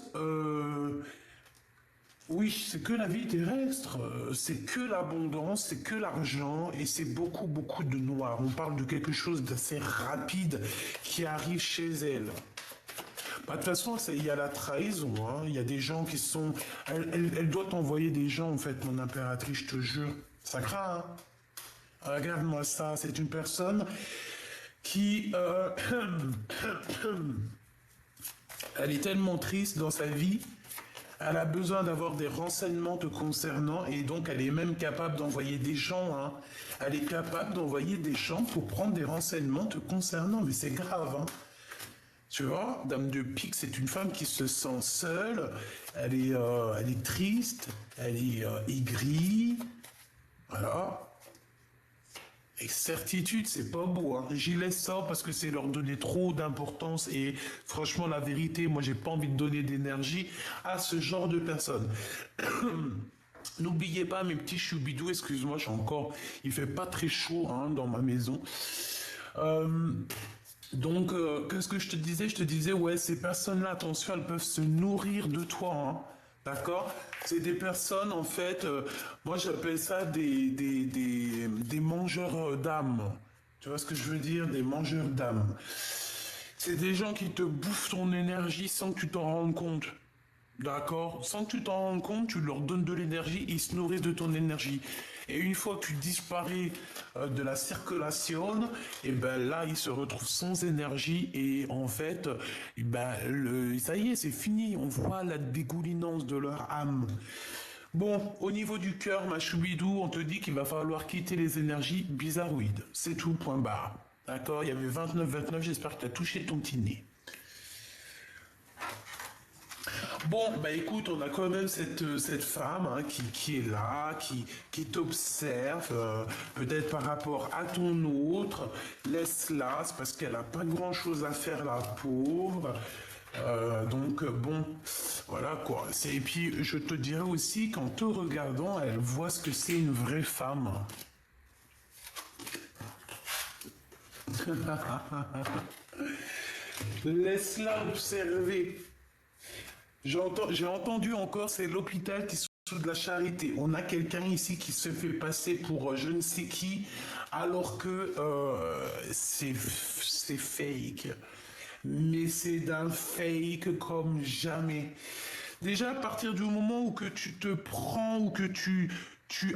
oui, c'est que la vie terrestre, c'est que l'abondance, c'est que l'argent et c'est beaucoup, beaucoup de noir. On parle de quelque chose d'assez rapide qui arrive chez elle. Bah, de toute façon, il y a la trahison, hein. Il y a des gens qui sont... Elle doit t'envoyer des gens, en fait, mon impératrice, je te jure. Ça craint, hein. Regarde-moi ça, c'est une personne qui... elle est tellement triste dans sa vie, elle a besoin d'avoir des renseignements te concernant et donc elle est même capable d'envoyer des gens, hein. Elle est capable d'envoyer des gens pour prendre des renseignements te concernant, mais c'est grave, hein. Tu vois, Dame de Pique, c'est une femme qui se sent seule, elle est triste, elle est aigrie, voilà. Et certitude, c'est pas beau, hein. J'y laisse ça parce que c'est leur donner trop d'importance et franchement, la vérité, moi, j'ai pas envie de donner d'énergie à ce genre de personnes. N'oubliez pas, mes petits choubidous, excuse-moi, il fait pas très chaud, hein, dans ma maison. Euh, donc, qu'est-ce que je te disais? Je te disais, ouais, ces personnes-là, attention, elles peuvent se nourrir de toi, hein. D'accord? C'est des personnes, en fait, moi j'appelle ça des mangeurs d'âme. Tu vois ce que je veux dire? Des mangeurs d'âme. C'est des gens qui te bouffent ton énergie sans que tu t'en rendes compte. D'accord? Sans que tu t'en rendes compte, tu leur donnes de l'énergie, ils se nourrissent de ton énergie. Et une fois que tu disparais de la circulation, et ben là, ils se retrouvent sans énergie et en fait, et ben, ça y est, c'est fini. On voit la dégoulinance de leur âme. Bon, au niveau du cœur, ma choubidou, on te dit qu'il va falloir quitter les énergies bizarroïdes. C'est tout, point barre. D'accord? Il y avait 29, j'espère que tu as touché ton petit nez. Bon, bah écoute, on a quand même cette femme, hein, qui est là, qui t'observe, peut-être par rapport à ton autre. Laisse-la, c'est parce qu'elle n'a pas grand-chose à faire, la pauvre. Donc bon, voilà quoi. Et puis je te dirais aussi qu'en te regardant, elle voit ce que c'est une vraie femme. Laisse-la observer. J'ai entendu encore, c'est l'hôpital qui se sous de la charité. On a quelqu'un ici qui se fait passer pour je ne sais qui, alors que c'est fake. Mais c'est d'un fake comme jamais. Déjà, à partir du moment où que tu te prends ou que tu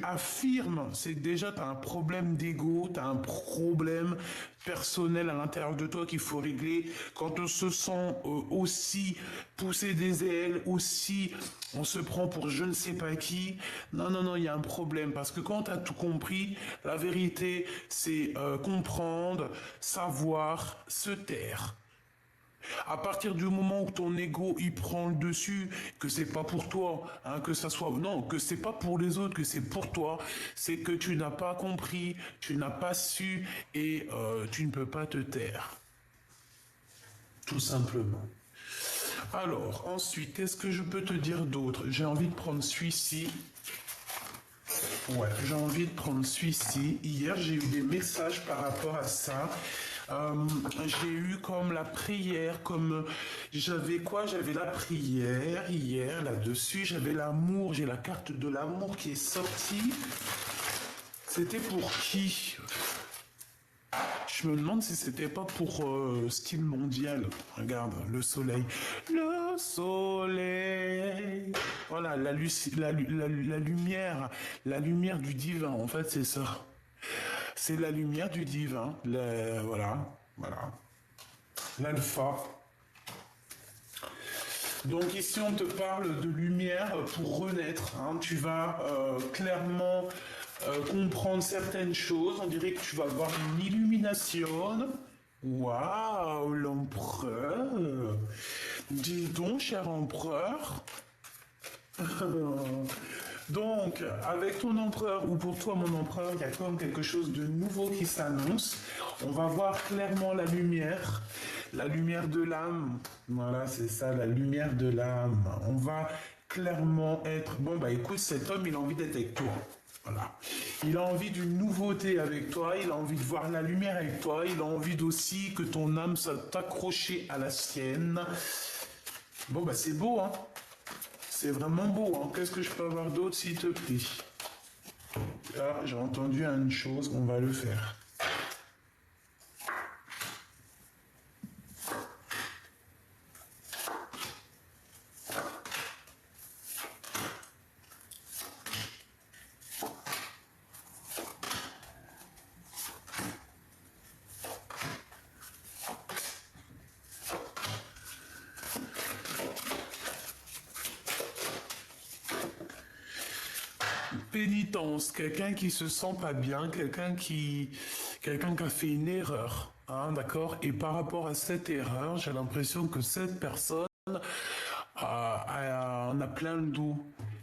affirmes, c'est que déjà tu as un problème d'ego, tu as un problème personnel à l'intérieur de toi qu'il faut régler. Quand on se sent aussi pousser des ailes, aussi on se prend pour je ne sais pas qui, non, il y a un problème. Parce que quand tu as tout compris, la vérité, c'est comprendre, savoir, se taire. À partir du moment où ton ego il prend le dessus, que c'est pas pour toi, hein, que ça soit non, que c'est pas pour les autres, que c'est pour toi, c'est que tu n'as pas compris, tu n'as pas su et tu ne peux pas te taire, tout simplement. Alors ensuite, qu'est-ce que je peux te dire d'autre? J'ai envie de prendre celui-ci. Ouais, j'ai envie de prendre celui-ci. Hier, j'ai eu des messages par rapport à ça. J'ai eu comme la prière, comme j'avais quoi? J'avais la prière hier là-dessus. J'avais l'amour, j'ai la carte de l'amour qui est sortie. C'était pour qui? Je me demande si c'était pas pour style mondial. Regarde, le soleil. Le soleil. Voilà, la lumière du divin, en fait, c'est ça. C'est la lumière du divin. Voilà, voilà. L'alpha. Donc ici, on te parle de lumière pour renaître, hein. Tu vas clairement comprendre certaines choses. On dirait que tu vas avoir une illumination. Waouh, l'empereur. Dis donc, cher empereur. Donc, avec ton empereur, ou pour toi mon empereur, il y a comme quelque chose de nouveau qui s'annonce. On va voir clairement la lumière de l'âme. Voilà, c'est ça, la lumière de l'âme. On va clairement être... Bon, bah écoute, cet homme, il a envie d'être avec toi. Voilà. Il a envie d'une nouveauté avec toi, il a envie de voir la lumière avec toi, il a envie aussi que ton âme soit accrochée à la sienne. Bon, bah c'est beau, hein. C'est vraiment beau, hein. Qu'est-ce que je peux avoir d'autre, s'il te plaît? Là, j'ai entendu une chose, on va le faire. Pénitence, quelqu'un qui se sent pas bien, quelqu'un qui a fait une erreur, hein, d'accord? Et par rapport à cette erreur, j'ai l'impression que cette personne en a plein le dos.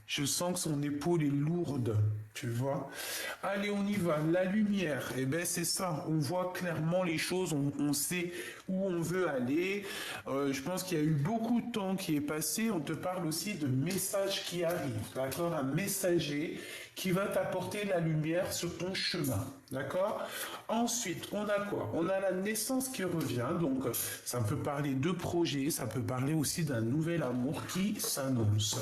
Je sens que son épaule est lourde, tu vois. Allez, on y va. La lumière, eh ben c'est ça. On voit clairement les choses, on sait où on veut aller. Je pense qu'il y a eu beaucoup de temps qui est passé. On te parle aussi de messages qui arrivent, d'accord? Un messager qui va t'apporter la lumière sur ton chemin, d'accord? Ensuite, on a quoi? On a la naissance qui revient, donc ça peut parler de projet, ça peut parler aussi d'un nouvel amour qui s'annonce.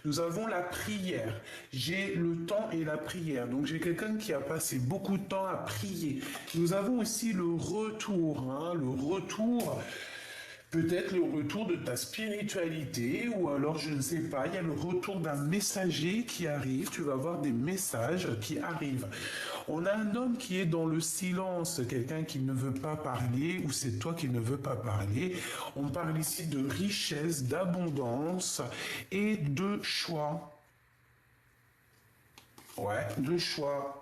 Nous avons la prière. J'ai le temps et la prière. Donc j'ai quelqu'un qui a passé beaucoup de temps à prier. Nous avons aussi le retour, hein, le retour. Peut-être le retour de ta spiritualité, ou alors je ne sais pas, il y a le retour d'un messager qui arrive, tu vas voir des messages qui arrivent. On a un homme qui est dans le silence, quelqu'un qui ne veut pas parler, ou c'est toi qui ne veux pas parler. On parle ici de richesse, d'abondance et de choix. Ouais, de choix.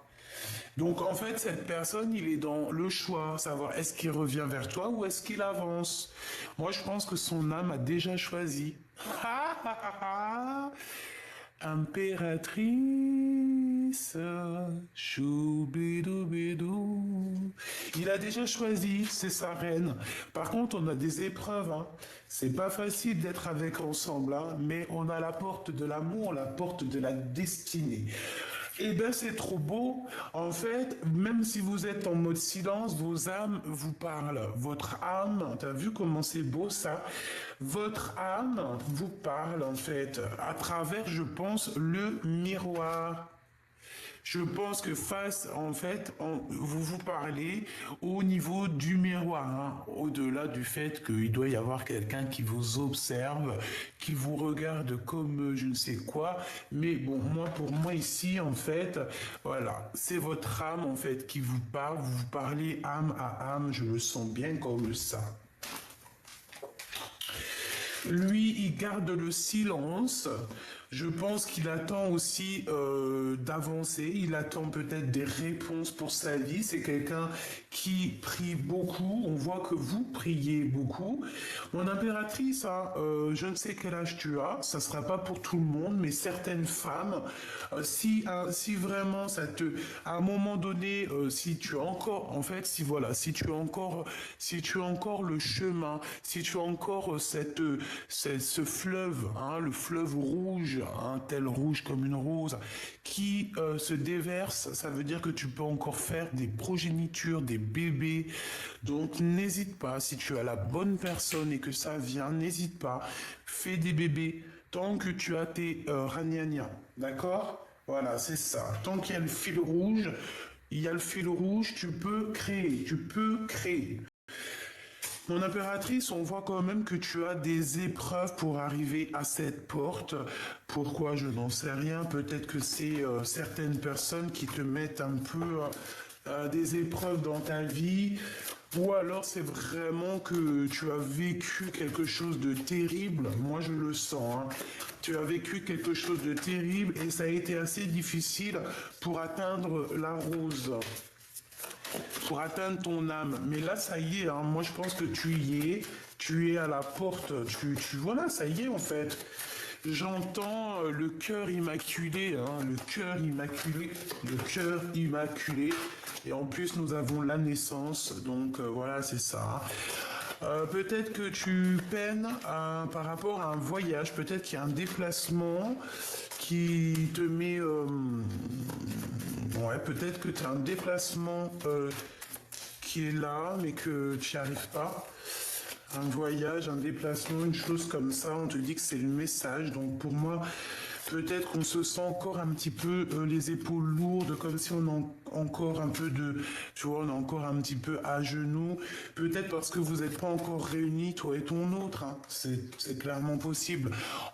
Donc en fait, cette personne, il est dans le choix, savoir est-ce qu'il revient vers toi ou est-ce qu'il avance. Moi, je pense que son âme a déjà choisi. Impératrice, choubidoubidou. Il a déjà choisi, c'est sa reine. Par contre, on a des épreuves, hein. C'est pas facile d'être avec ensemble, hein, mais on a la porte de l'amour, la porte de la destinée. Eh bien, c'est trop beau. En fait, même si vous êtes en mode silence, vos âmes vous parlent. Votre âme, t'as vu comment c'est beau ça? Votre âme vous parle, en fait, à travers, je pense, le miroir. Je pense que face, en fait, vous vous parlez au niveau du miroir, hein, au-delà du fait qu'il doit y avoir quelqu'un qui vous observe, qui vous regarde comme je ne sais quoi. Mais bon, moi, pour moi ici, en fait, voilà, c'est votre âme, en fait, qui vous parle. Vous vous parlez âme à âme, je le sens bien comme ça. Lui, il garde le silence. Je pense qu'il attend aussi d'avancer. Il attend peut-être des réponses pour sa vie. C'est quelqu'un qui prie beaucoup. On voit que vous priez beaucoup. Mon impératrice, hein, je ne sais quel âge tu as. Ça sera pas pour tout le monde, mais certaines femmes, si vraiment ça te, à un moment donné, si tu as encore, en fait, si tu as encore le chemin, si tu as encore ce fleuve, hein, le fleuve rouge, un tel rouge comme une rose, qui se déverse, ça veut dire que tu peux encore faire des progénitures, des bébés. Donc n'hésite pas, si tu as la bonne personne et que ça vient, n'hésite pas, fais des bébés tant que tu as tes ragnagnas, d'accord? Voilà, c'est ça. Tant qu'il y a le fil rouge, il y a le fil rouge, tu peux créer, tu peux créer. Mon impératrice, on voit quand même que tu as des épreuves pour arriver à cette porte. Pourquoi, je n'en sais rien. Peut-être que c'est certaines personnes qui te mettent un peu des épreuves dans ta vie. Ou alors c'est vraiment que tu as vécu quelque chose de terrible. Moi, je le sens, hein. Tu as vécu quelque chose de terrible et ça a été assez difficile pour atteindre la rose, pour atteindre ton âme. Mais là, ça y est, hein, moi je pense que tu es à la porte, voilà, ça y est en fait. J'entends le cœur immaculé, hein, le cœur immaculé, le cœur immaculé. Et en plus, nous avons la naissance, donc voilà, c'est ça. Peut-être que tu peines par rapport à un voyage, peut-être qu'il y a un déplacement qui te met... ouais, peut-être que tu as un déplacement qui est là, mais que tu n'y arrives pas. Un voyage, un déplacement, une chose comme ça, on te dit que c'est le message. Donc pour moi, peut-être qu'on se sent encore un petit peu les épaules lourdes, comme si on a encore un peu de, tu vois, on est encore un petit peu à genoux. Peut-être parce que vous n'êtes pas encore réunis, toi et ton autre, hein. C'est clairement possible.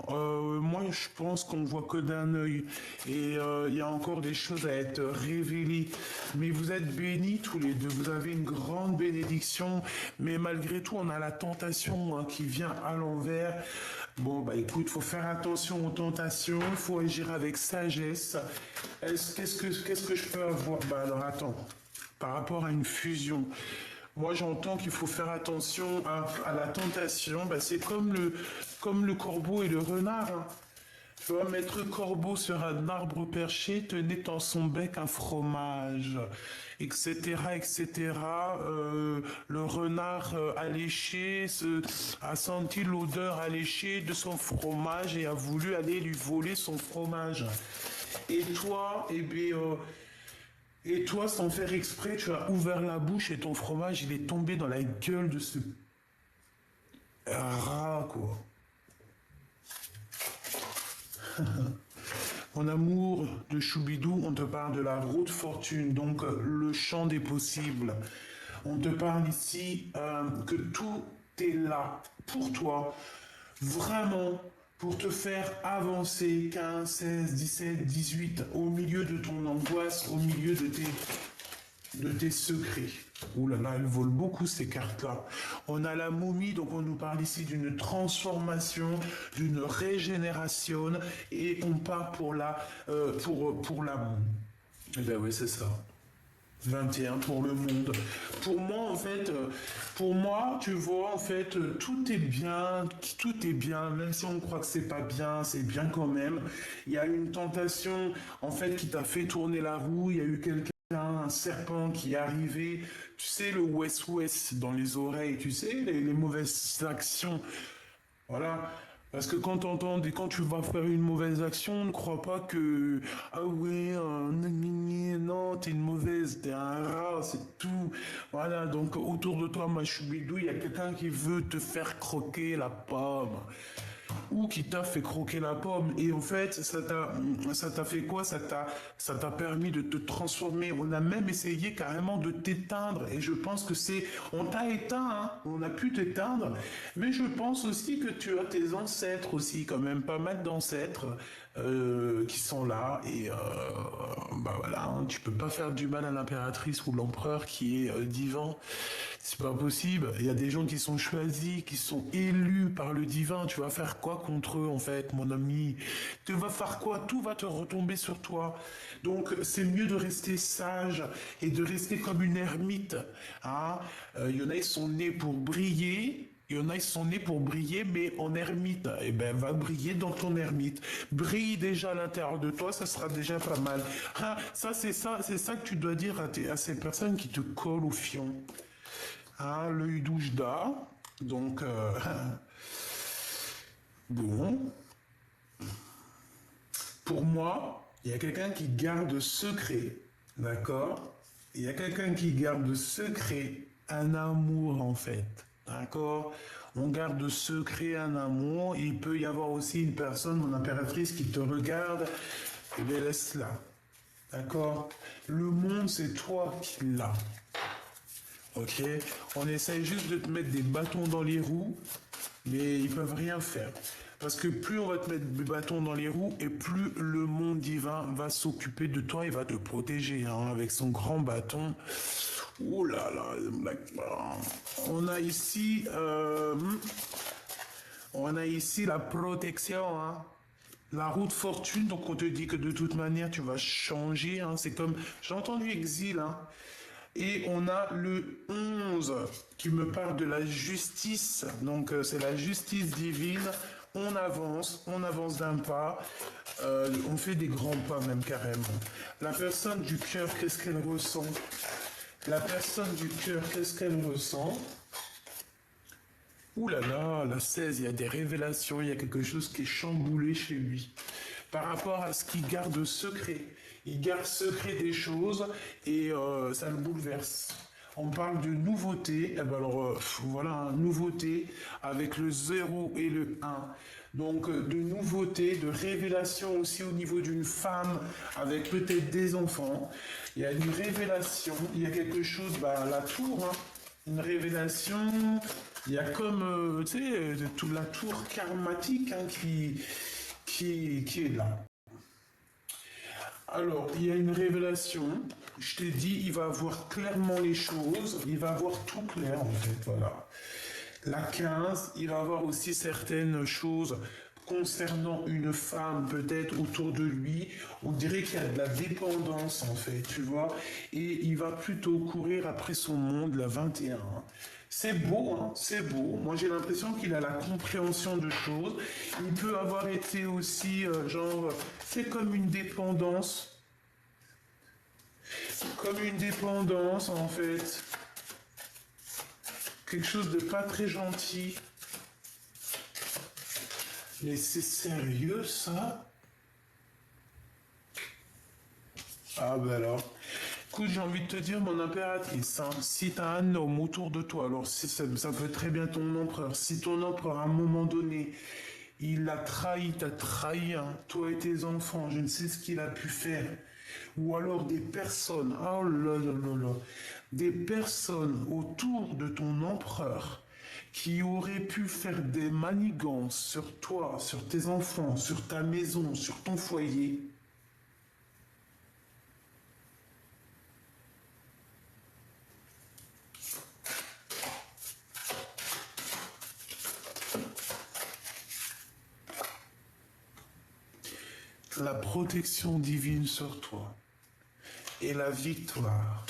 Moi, je pense qu'on voit que d'un œil. Et il y a encore des choses à être révélées. Mais vous êtes bénis tous les deux. Vous avez une grande bénédiction. Mais malgré tout, on a la tentation, hein, qui vient à l'envers. Bon, bah écoute, faut faire attention aux tentations, faut agir avec sagesse. Qu'est-ce que je peux avoir? Bah alors attends, par rapport à une fusion, moi j'entends qu'il faut faire attention à la tentation. Bah, c'est comme le corbeau et le renard, hein. Tu vois, Maître Corbeau sur un arbre perché tenait dans son bec un fromage, etc., etc. Le renard alléché a senti l'odeur alléchée de son fromage et a voulu aller lui voler son fromage. Et toi, et toi, sans faire exprès, tu as ouvert la bouche et ton fromage, il est tombé dans la gueule de ce rat, quoi. Mon amour de Choubidou, on te parle de la roue de fortune, donc le champ des possibles. On te parle ici que tout est là pour toi, vraiment pour te faire avancer 15, 16, 17, 18, au milieu de ton angoisse, au milieu de tes secrets. Ouh là là, elles volent beaucoup ces cartes-là. On a la momie, donc on nous parle ici d'une transformation, d'une régénération, et on part pour pour la. Eh ben oui, c'est ça. 21 pour le monde. Pour moi, en fait, pour moi, tu vois, en fait, tout est bien, même si on croit que c'est bien quand même. Il y a une tentation, en fait, qui t'a fait tourner la roue, il y a eu quelqu'un, un serpent qui est arrivé, tu sais, le West-West dans les oreilles, tu sais, les mauvaises actions. Voilà. Parce que quand tu vas faire une mauvaise action, ne crois pas que, ah ouais, non, t'es une mauvaise, t'es un rat, c'est tout. Voilà, donc autour de toi, ma choubidou, il y a quelqu'un qui veut te faire croquer la pomme ou qui t'a fait croquer la pomme. Et en fait, ça t'a fait quoi? Ça t'a permis de te transformer. On a même essayé carrément de t'éteindre. Et je pense que on t'a éteint, hein. On a pu t'éteindre. Mais je pense aussi que tu as tes ancêtres aussi, quand même, pas mal d'ancêtres qui sont là. Et bah voilà, hein, tu peux pas faire du mal à l'impératrice ou l'empereur qui est divin. C'est pas possible. Il y a des gens qui sont choisis, qui sont élus par le divin. Tu vas faire quoi contre eux, en fait, mon ami? Tu vas faire quoi? Tout va te retomber sur toi. Donc, c'est mieux de rester sage et de rester comme une ermite. Hein. Il y en a, ils sont nés pour briller. Il y en a, ils sont nés pour briller, mais en ermite. Eh ben, va briller dans ton ermite. Brille déjà à l'intérieur de toi, ça sera déjà pas mal. Ah, c'est ça que tu dois dire à ces personnes qui te collent au fion. Hein, l'œil d'Oujda. Donc, bon. Pour moi, il y a quelqu'un qui garde secret. D'accord? Il y a quelqu'un qui garde secret un amour, en fait. D'accord? On garde secret un amour. Il peut y avoir aussi une personne, mon impératrice, qui te regarde. Eh bien, laisse-la. D'accord? Le monde, c'est toi qui l'as. Ok? On essaye juste de te mettre des bâtons dans les roues, mais ils peuvent rien faire. Parce que plus on va te mettre des bâtons dans les roues, et plus le monde divin va s'occuper de toi et va te protéger, hein, avec son grand bâton. Ouh là là, on a ici, la protection, hein. La roue de fortune, donc on te dit que de toute manière tu vas changer, hein. C'est comme, j'ai entendu exil, hein. Et on a le 11 qui me parle de la justice, donc c'est la justice divine. On avance d'un pas, on fait des grands pas même carrément. La personne du cœur, qu'est-ce qu'elle ressent? La personne du cœur, qu'est-ce qu'elle ressent? Ouh là là, la 16, il y a des révélations, il y a quelque chose qui est chamboulé chez lui. Par rapport à ce qu'il garde secret. Il garde secret des choses et ça le bouleverse. On parle de nouveauté, eh ben alors voilà, nouveauté avec le 0 et le 1. Donc de nouveauté, de révélation aussi au niveau d'une femme avec peut-être des enfants. Il y a une révélation, il y a quelque chose, la tour, hein, une révélation. Il y a comme, tu sais, toute la tour karmatique, hein, qui est là. Alors, il y a une révélation. Je t'ai dit, il va voir clairement les choses. Il va voir tout clair, en fait, voilà. La 15, il va voir aussi certaines choses concernant une femme peut-être autour de lui. On dirait qu'il y a de la dépendance, en fait, tu vois. Et il va plutôt courir après son monde, la 21. C'est beau, hein, c'est beau. Moi, j'ai l'impression qu'il a la compréhension de choses. Il peut avoir été aussi, c'est comme une dépendance. Comme une dépendance, en fait. Quelque chose de pas très gentil. Mais c'est sérieux, ça? Ah, ben alors. Écoute, j'ai envie de te dire, mon impératrice, hein, si tu as un homme autour de toi, alors si ça peut être très bien ton empereur, si ton empereur à un moment donné, il a trahi, t'as trahi, hein, toi et tes enfants, je ne sais ce qu'il a pu faire, ou alors des personnes, oh là là là là, des personnes autour de ton empereur qui auraient pu faire des manigances sur toi, sur tes enfants, sur ta maison, sur ton foyer. La protection divine sur toi et la victoire.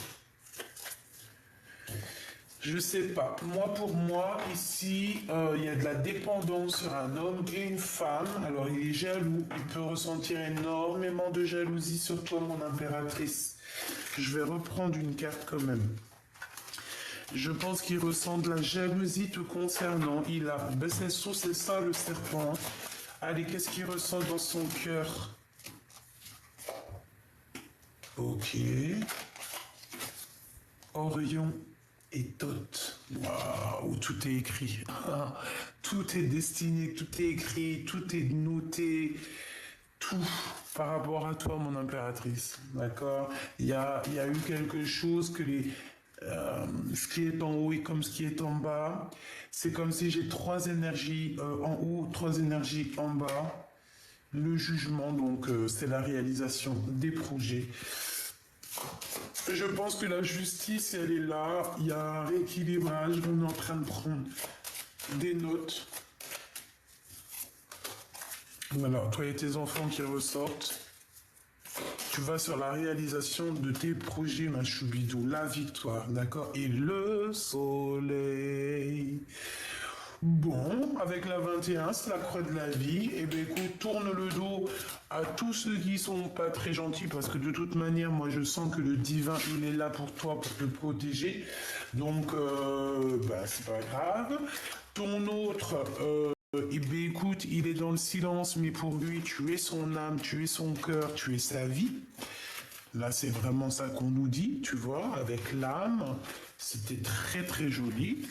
Je sais pas. Moi, pour moi, ici, il y a de la dépendance sur un homme et une femme. Alors, il est jaloux. Il peut ressentir énormément de jalousie sur toi, mon impératrice. Je vais reprendre une carte quand même. Je pense qu'il ressent de la jalousie te concernant. Il a... Ben, c'est ça le serpent. Allez, qu'est-ce qu'il ressent dans son cœur? Ok. Orion et Thoth. Waouh, tout est écrit. Tout est destiné, tout est écrit, tout est noté. Tout par rapport à toi, mon impératrice. D'accord? Il y a eu quelque chose que ce qui est en haut est comme ce qui est en bas. C'est comme si j'ai trois énergies en haut, trois énergies en bas. Le jugement, donc, c'est la réalisation des projets. Je pense que la justice, elle est là. Il y a un rééquilibrage. On est en train de prendre des notes. Alors, toi et tes enfants qui ressortent, tu vas sur la réalisation de tes projets, ma choubidou, la victoire, d'accord? Et le soleil. Bon, avec la 21, c'est la croix de la vie. Eh bien, écoute, tourne le dos à tous ceux qui sont pas très gentils, parce que de toute manière, moi, je sens que le divin, il est là pour toi, pour te protéger. Donc, c'est pas grave. Ton autre, eh bien, écoute, il est dans le silence, mais pour lui, tu es son âme, tu es son cœur, tu es sa vie. Là, c'est vraiment ça qu'on nous dit, tu vois, avec l'âme. C'était très, très joli.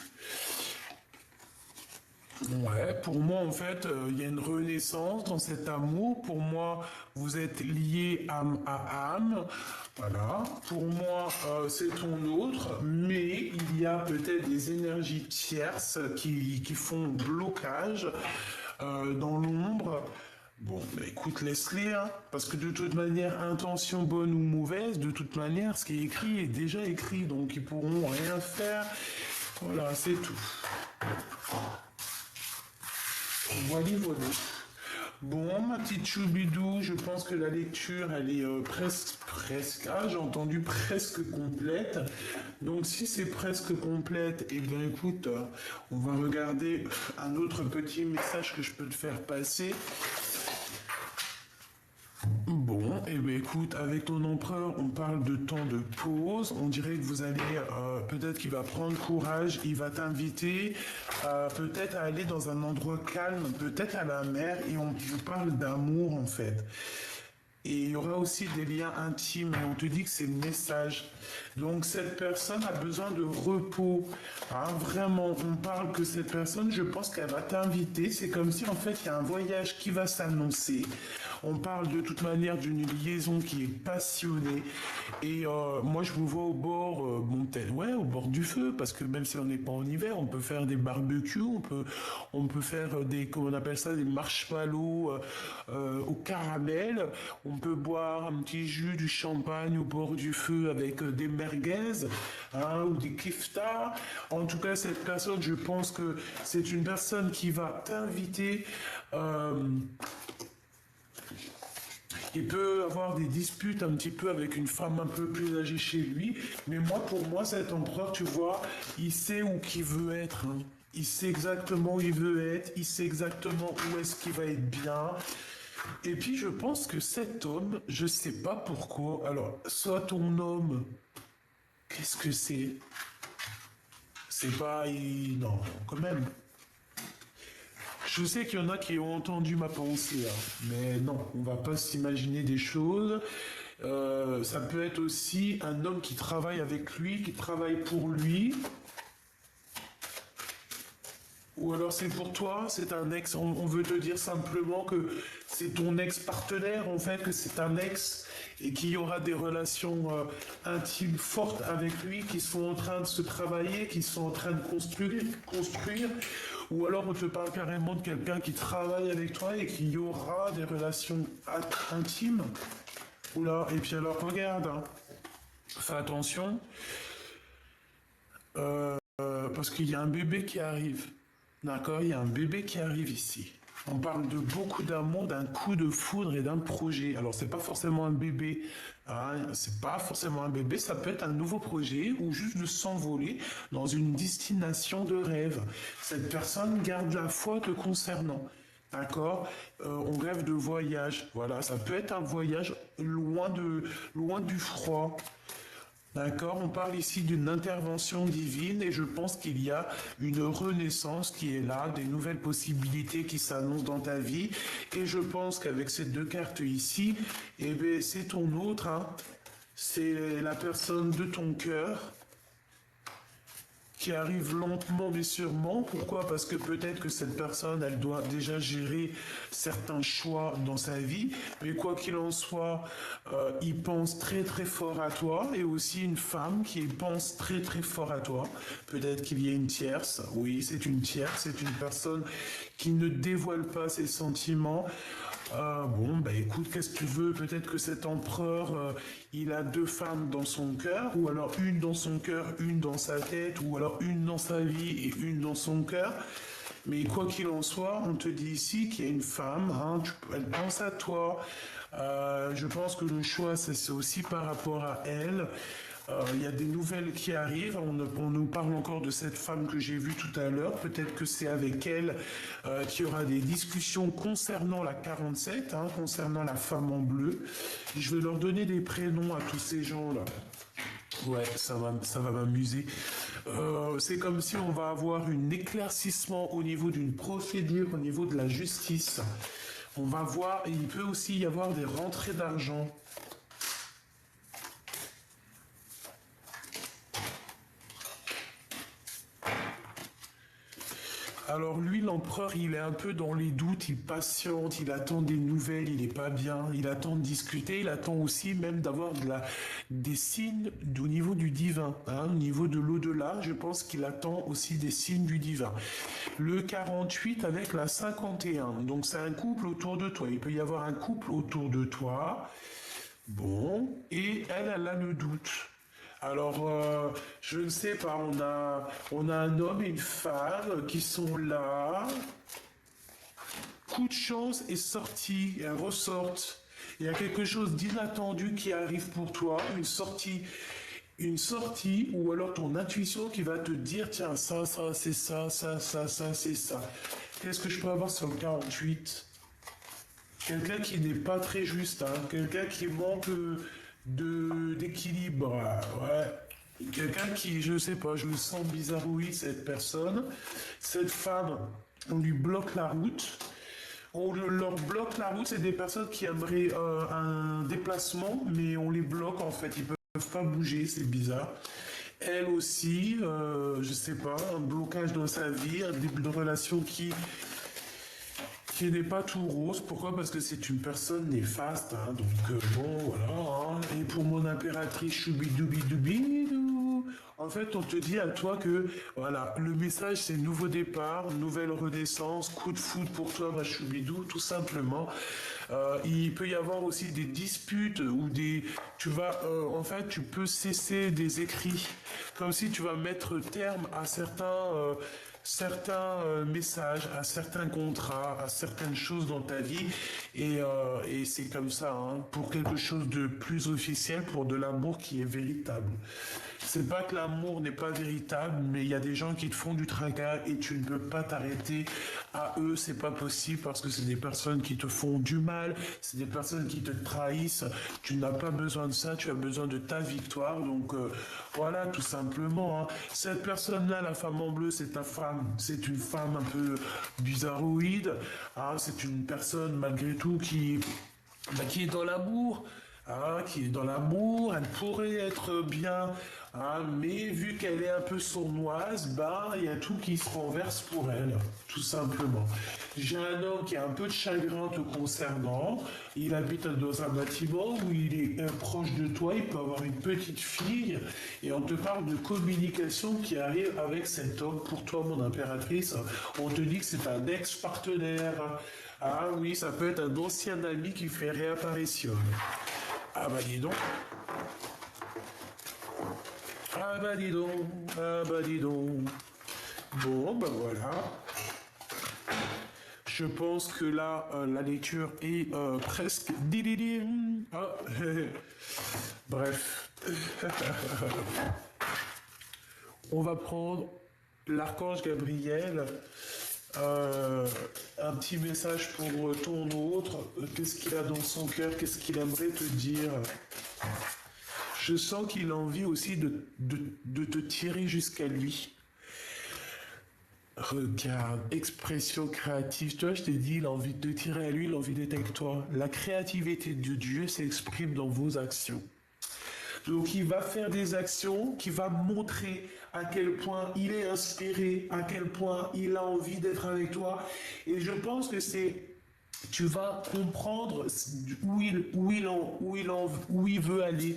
Ouais, pour moi, en fait, il y a une renaissance dans cet amour. Pour moi, vous êtes liés âme à âme. Voilà. Pour moi, c'est ton autre, mais il y a peut-être des énergies tierces qui font blocage dans l'ombre. Bon, bah écoute, laisse-les, hein, parce que de toute manière, intention bonne ou mauvaise, de toute manière, ce qui est écrit est déjà écrit, donc ils pourront rien faire. Voilà, c'est tout. Voilà, voilà. Bon, ma petite choubidou, je pense que la lecture, elle est j'ai entendu presque complète. Donc, si c'est presque complète, eh bien, écoute, on va regarder un autre petit message que je peux te faire passer. Bon, et bien écoute, avec ton empereur, on parle de temps de pause. On dirait que vous allez, peut-être qu'il va prendre courage, il va t'inviter, peut-être à aller dans un endroit calme, peut-être à la mer, et on vous parle d'amour en fait. Et il y aura aussi des liens intimes. Et on te dit que c'est le message. Donc cette personne a besoin de repos. Hein, vraiment, on parle que cette personne, je pense qu'elle va t'inviter. C'est comme si en fait il y a un voyage qui va s'annoncer. On parle de toute manière d'une liaison qui est passionnée. Et moi je vous vois au bord, bon, ouais, au bord du feu, parce que même si on n'est pas en hiver, on peut faire des barbecues, on peut faire des, comment on appelle ça, des marshmallows au caramel. On peut boire un petit jus, du champagne au bord du feu avec des merguez, hein, ou des kiftas. En tout cas, cette personne, je pense que c'est une personne qui va t'inviter. Il peut avoir des disputes un petit peu avec une femme un peu plus âgée chez lui, mais moi, pour moi, cet empereur, tu vois, il sait où qu'il veut être, hein. Il sait exactement où il veut être, il sait exactement où est-ce qu'il va être bien. Et puis je pense que cet homme, je sais pas pourquoi, alors, soit ton homme, qu'est-ce que c'est? C'est pas... Non, quand même. Je sais qu'il y en a qui ont entendu ma pensée, hein, mais non, on va pas s'imaginer des choses. Ça peut être aussi un homme qui travaille avec lui, qui travaille pour lui, ou alors c'est pour toi, c'est un ex, on veut te dire simplement que c'est ton ex-partenaire, en fait, que c'est un ex et qu'il y aura des relations intimes fortes avec lui qui sont en train de se travailler, qui sont en train de construire. Ou alors on te parle carrément de quelqu'un qui travaille avec toi et qu'il y aura des relations intimes. Oula, et puis alors regarde, hein, fais attention, parce qu'il y a un bébé qui arrive. D'accord, il y a un bébé qui arrive ici. On parle de beaucoup d'amour, d'un coup de foudre et d'un projet. Alors c'est pas forcément un bébé, hein, c'est pas forcément un bébé, ça peut être un nouveau projet ou juste de s'envoler dans une destination de rêve. Cette personne garde la foi te concernant. D'accord. On rêve de voyage. Voilà, ça peut être un voyage loin du froid. D'accord, on parle ici d'une intervention divine et je pense qu'il y a une renaissance qui est là, des nouvelles possibilités qui s'annoncent dans ta vie. Et je pense qu'avec ces deux cartes ici, eh bien, c'est ton autre, hein. C'est la personne de ton cœur qui arrive lentement mais sûrement. Pourquoi? Parce que peut-être que cette personne, elle doit déjà gérer certains choix dans sa vie, mais quoi qu'il en soit, il pense très très fort à toi, et aussi une femme qui pense très très fort à toi. Peut-être qu'il y a une tierce, oui, c'est une tierce, c'est une personne qui ne dévoile pas ses sentiments. Bon, bah écoute, qu'est-ce que tu veux? Peut-être que cet empereur, il a deux femmes dans son cœur, ou alors une dans son cœur, une dans sa tête, ou alors une dans sa vie et une dans son cœur. Mais quoi qu'il en soit, on te dit ici qu'il y a une femme, hein, elle pense à toi. Je pense que le choix, c'est aussi par rapport à elle. Il y a des nouvelles qui arrivent. On nous parle encore de cette femme que j'ai vue tout à l'heure. Peut-être que c'est avec elle qu'il y aura des discussions concernant la 47, hein, concernant la femme en bleu. Je vais leur donner des prénoms à tous ces gens-là. Ouais, ça va m'amuser. C'est comme si on va avoir un éclaircissement au niveau d'une procédure, au niveau de la justice. On va voir, et il peut aussi y avoir des rentrées d'argent. Alors lui, l'empereur, il est un peu dans les doutes, il patiente, il attend des nouvelles, il n'est pas bien, il attend de discuter, il attend aussi même d'avoir des signes au niveau du divin, hein, au niveau de l'au-delà, je pense qu'il attend aussi des signes du divin. Le 48 avec la 51, donc c'est un couple autour de toi, il peut y avoir un couple autour de toi, bon, et elle a le doute. Alors, je ne sais pas, on a un homme et une femme qui sont là. Coup de chance est sorti, elles ressortent. Il y a quelque chose d'inattendu qui arrive pour toi, une sortie, ou alors ton intuition qui va te dire, tiens, ça, c'est ça, c'est ça. Qu'est-ce que je peux avoir sur le 48? Quelqu'un qui n'est pas très juste, hein, quelqu'un qui manque d'équilibre, ouais. Quelqu'un qui, je sais pas, je le sens bizarroïde, cette personne. Cette femme, on lui bloque la route. On leur bloque la route, c'est des personnes qui aimeraient un déplacement, mais on les bloque en fait, ils peuvent pas bouger, c'est bizarre. Elle aussi, je sais pas, un blocage dans sa vie, un début de relation qui n'est pas tout rose. Pourquoi? Parce que c'est une personne néfaste, hein, donc bon, voilà. Hein. Et pour mon impératrice choubidoubidoubidoubidou, en fait, on te dit à toi que, voilà, le message c'est nouveau départ, nouvelle renaissance, coup de foudre pour toi, ma choubidou, tout simplement. Il peut y avoir aussi des disputes ou en fait, tu peux cesser des écrits, comme si tu vas mettre terme à certains messages, à certains contrats, à certaines choses dans ta vie. Et c'est comme ça, hein, pour quelque chose de plus officiel, pour de l'amour qui est véritable. C'est pas que l'amour n'est pas véritable, mais il y a des gens qui te font du tracas et tu ne peux pas t'arrêter à eux, c'est pas possible parce que c'est des personnes qui te font du mal, c'est des personnes qui te trahissent. Tu n'as pas besoin de ça, tu as besoin de ta victoire. Donc voilà, tout simplement. Hein. Cette personne-là, la femme en bleu, c'est ta femme. C'est une femme un peu bizarroïde. Hein. C'est une personne malgré tout qui est dans l'amour. Ah, qui est dans l'amour, elle pourrait être bien, hein, mais vu qu'elle est un peu sournoise, il y a tout qui se renverse pour elle, tout simplement. J'ai un homme qui a un peu de chagrin te concernant, il habite dans un bâtiment où il est proche de toi, il peut avoir une petite fille, et on te parle de communication qui arrive avec cet homme. Pour toi, mon impératrice, on te dit que c'est un ex-partenaire. Ah oui, ça peut être un ancien ami qui fait réapparition. Ah bah dis donc. Ah bah dis donc. Ah bah dis donc. Bon, bah voilà. Je pense que là, la lecture est presque... Ah, bref. On va prendre l'archange Gabriel. Un petit message pour ton autre. Qu'est-ce qu'il a dans son cœur? Qu'est-ce qu'il aimerait te dire? Je sens qu'il a envie aussi de te tirer jusqu'à lui. Regarde, expression créative. Tu vois, je t'ai dit, il a envie de te tirer à lui, il a envie d'être avec toi. La créativité de Dieu s'exprime dans vos actions. Donc il va faire des actions qui va montrer à quel point il est inspiré, à quel point il a envie d'être avec toi. Et je pense que tu vas comprendre où il veut aller.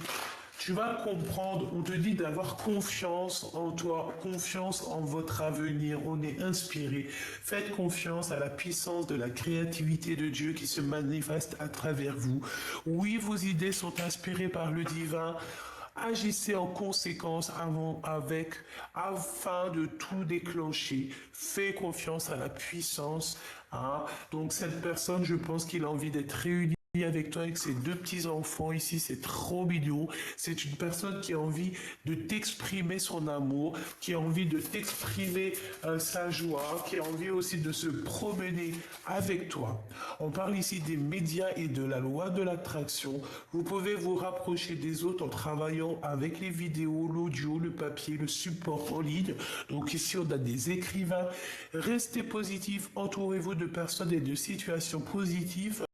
Tu vas comprendre, on te dit d'avoir confiance en toi, confiance en votre avenir, on est inspiré. Faites confiance à la puissance de la créativité de Dieu qui se manifeste à travers vous. Oui, vos idées sont inspirées par le divin. Agissez en conséquence afin de tout déclencher. Faites confiance à la puissance. Hein. Donc cette personne, je pense qu'il a envie d'être réuni avec toi, avec ses deux petits-enfants ici, c'est trop mignon. C'est une personne qui a envie de t'exprimer son amour, qui a envie de t'exprimer sa joie, qui a envie aussi de se promener avec toi. On parle ici des médias et de la loi de l'attraction. Vous pouvez vous rapprocher des autres en travaillant avec les vidéos, l'audio, le papier, le support en ligne. Donc ici, on a des écrivains. Restez positifs, entourez-vous de personnes et de situations positives.